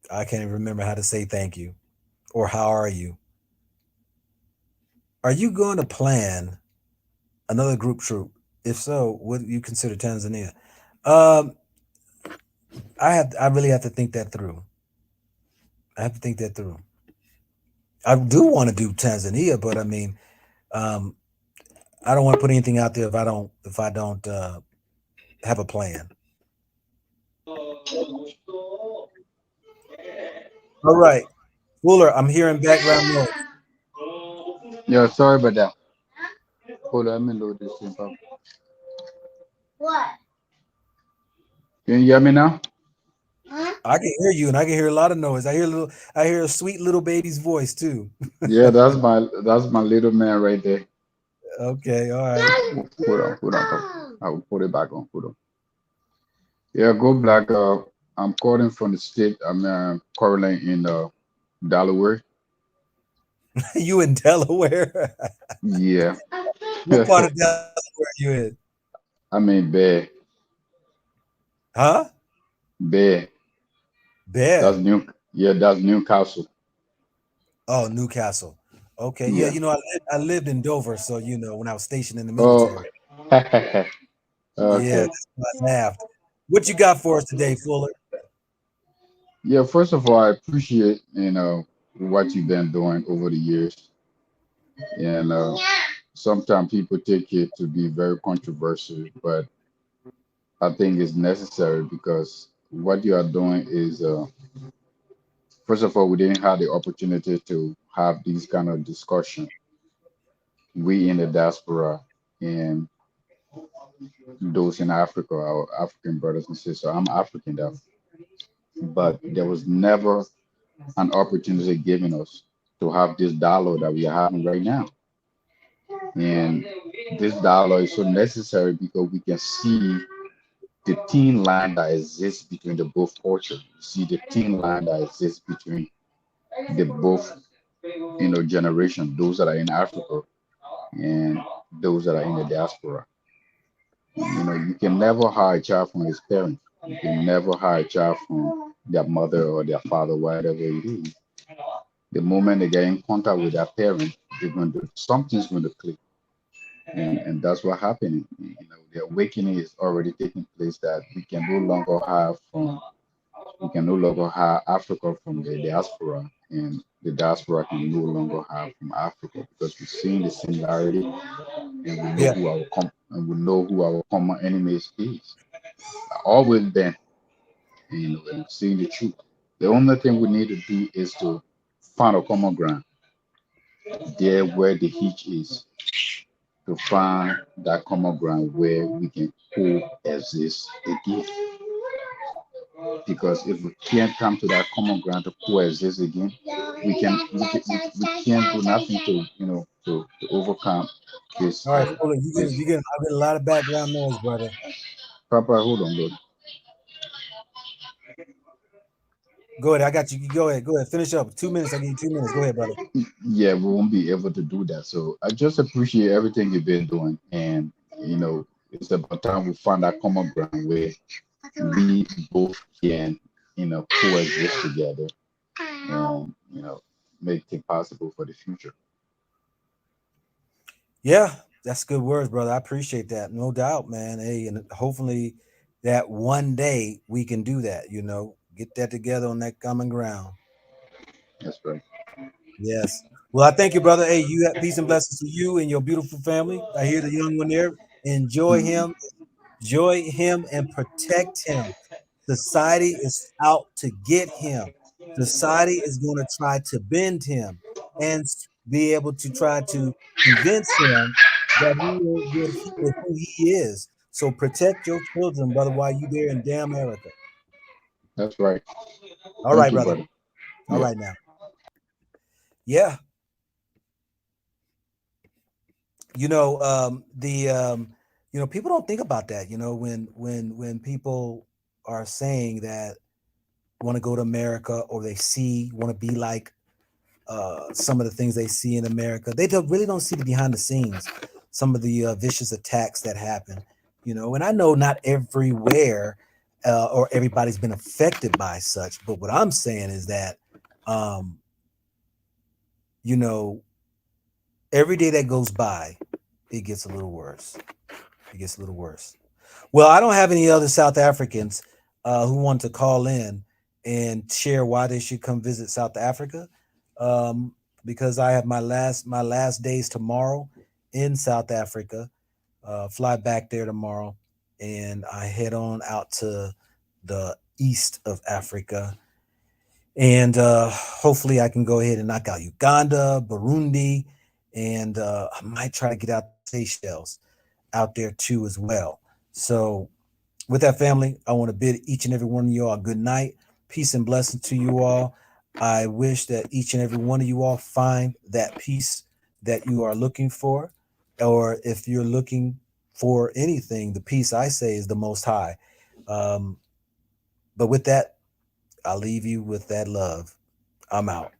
I can't even remember how to say thank you or how are you. Are you going to plan another group troop? If so, would you consider Tanzania? Um, I really have to think that through. I have to think that through. I do want to do Tanzania, but I mean, um, I don't want to put anything out there if I don't have a plan. All right, Fuller, I'm hearing background noise. Yeah, sorry about that. Hold on, let me load this thing up. Can you hear me now? I can hear you, and I can hear a lot of noise. I hear a sweet little baby's voice too. Yeah, that's my little man right there. Okay, all right. Hold on. I will put it back on. Hold on. Yeah, go black. I'm calling from the state. I'm currently in Delaware. You in Delaware? Yeah. What part of Delaware are you in? I mean Bear. Huh? Bear. That's Bear. new. Yeah, that's Newcastle. Oh, Newcastle. Okay, yeah. Yeah. I lived in Dover, so when I was stationed in the Oh. military. Yeah, Okay. that's why I laughed. What you got for us today, Fuller? Yeah. First of all, I appreciate what you've been doing over the years, and sometimes people take it to be very controversial, but I think it's necessary because what you are doing is, first of all, we didn't have the opportunity to have these kind of discussion. We in the diaspora and those in Africa, our African brothers and sisters. I'm African, though, but there was never an opportunity given us to have this dialogue that we are having right now. And this dialogue is so necessary because we can see the thin line that exists between the both cultures. You see the thin line that exists between the both, generation, those that are in Africa and those that are in the diaspora. You can never hire a child from his parents. You can never hire a child from their mother or their father, whatever it is. The moment they get in contact with their parent, something's going to click. And that's what happening. The awakening is already taking place that we can no longer have Africa from the diaspora, and the diaspora can no longer have from Africa because we're seeing the similarity, and Yeah. we know who our common enemies is. Always been, and seeing the truth. The only thing we need to do is to find a common ground there where the hitch is, to find that common ground where we can coexist again. Because if we can't come to that common ground to coexist again, we can't do nothing to to overcome this All right, hold on. I get a lot of background noise, brother. Papa, hold on, Lord. Go ahead. I got you. Go ahead. Go ahead. Finish up. 2 minutes. I give you 2 minutes. Go ahead, brother. Yeah, we won't be able to do that. So I just appreciate everything you've been doing. And it's about time we find that common ground where we both can, coexist together and, make it possible for the future. Yeah, that's good words, brother. I appreciate that. No doubt, man. Hey, and hopefully that one day we can do that, get that together on that common ground. That's right. Yes. Well, I thank you, brother. Hey, you have peace and blessings to you and your beautiful family. I hear the young one there. Enjoy him and protect him. Society is out to get him. Society is going to try to bend him and be able to try to convince him that he is who he is. So protect your children, brother, while you there in damn America. That's right. All Thank right, you, brother. brother. All Yeah. right now. Yeah. People don't think about that, when people are saying that want to go to America or they want to be like some of the things they see in America. They really don't see the behind the scenes, some of the vicious attacks that happen, and I know not everywhere or everybody's been affected by such, but what I'm saying is that, um, you know, every day that goes by, it gets a little worse. It gets a little worse. Well, I don't have any other South Africans who want to call in and share why they should come visit South Africa, because I have my last days tomorrow in South Africa. Fly back there tomorrow, and I head on out to the east of Africa, and hopefully I can go ahead and knock out Uganda, Burundi, and I might try to get out Seychelles out there too as well. So with that, family, I want to bid each and every one of you all good night. Peace and blessings to you all. I wish that each and every one of you all find that peace that you are looking for, or if you're looking for anything, the peace I say is the most high. But with that, I'll leave you with that love. I'm out.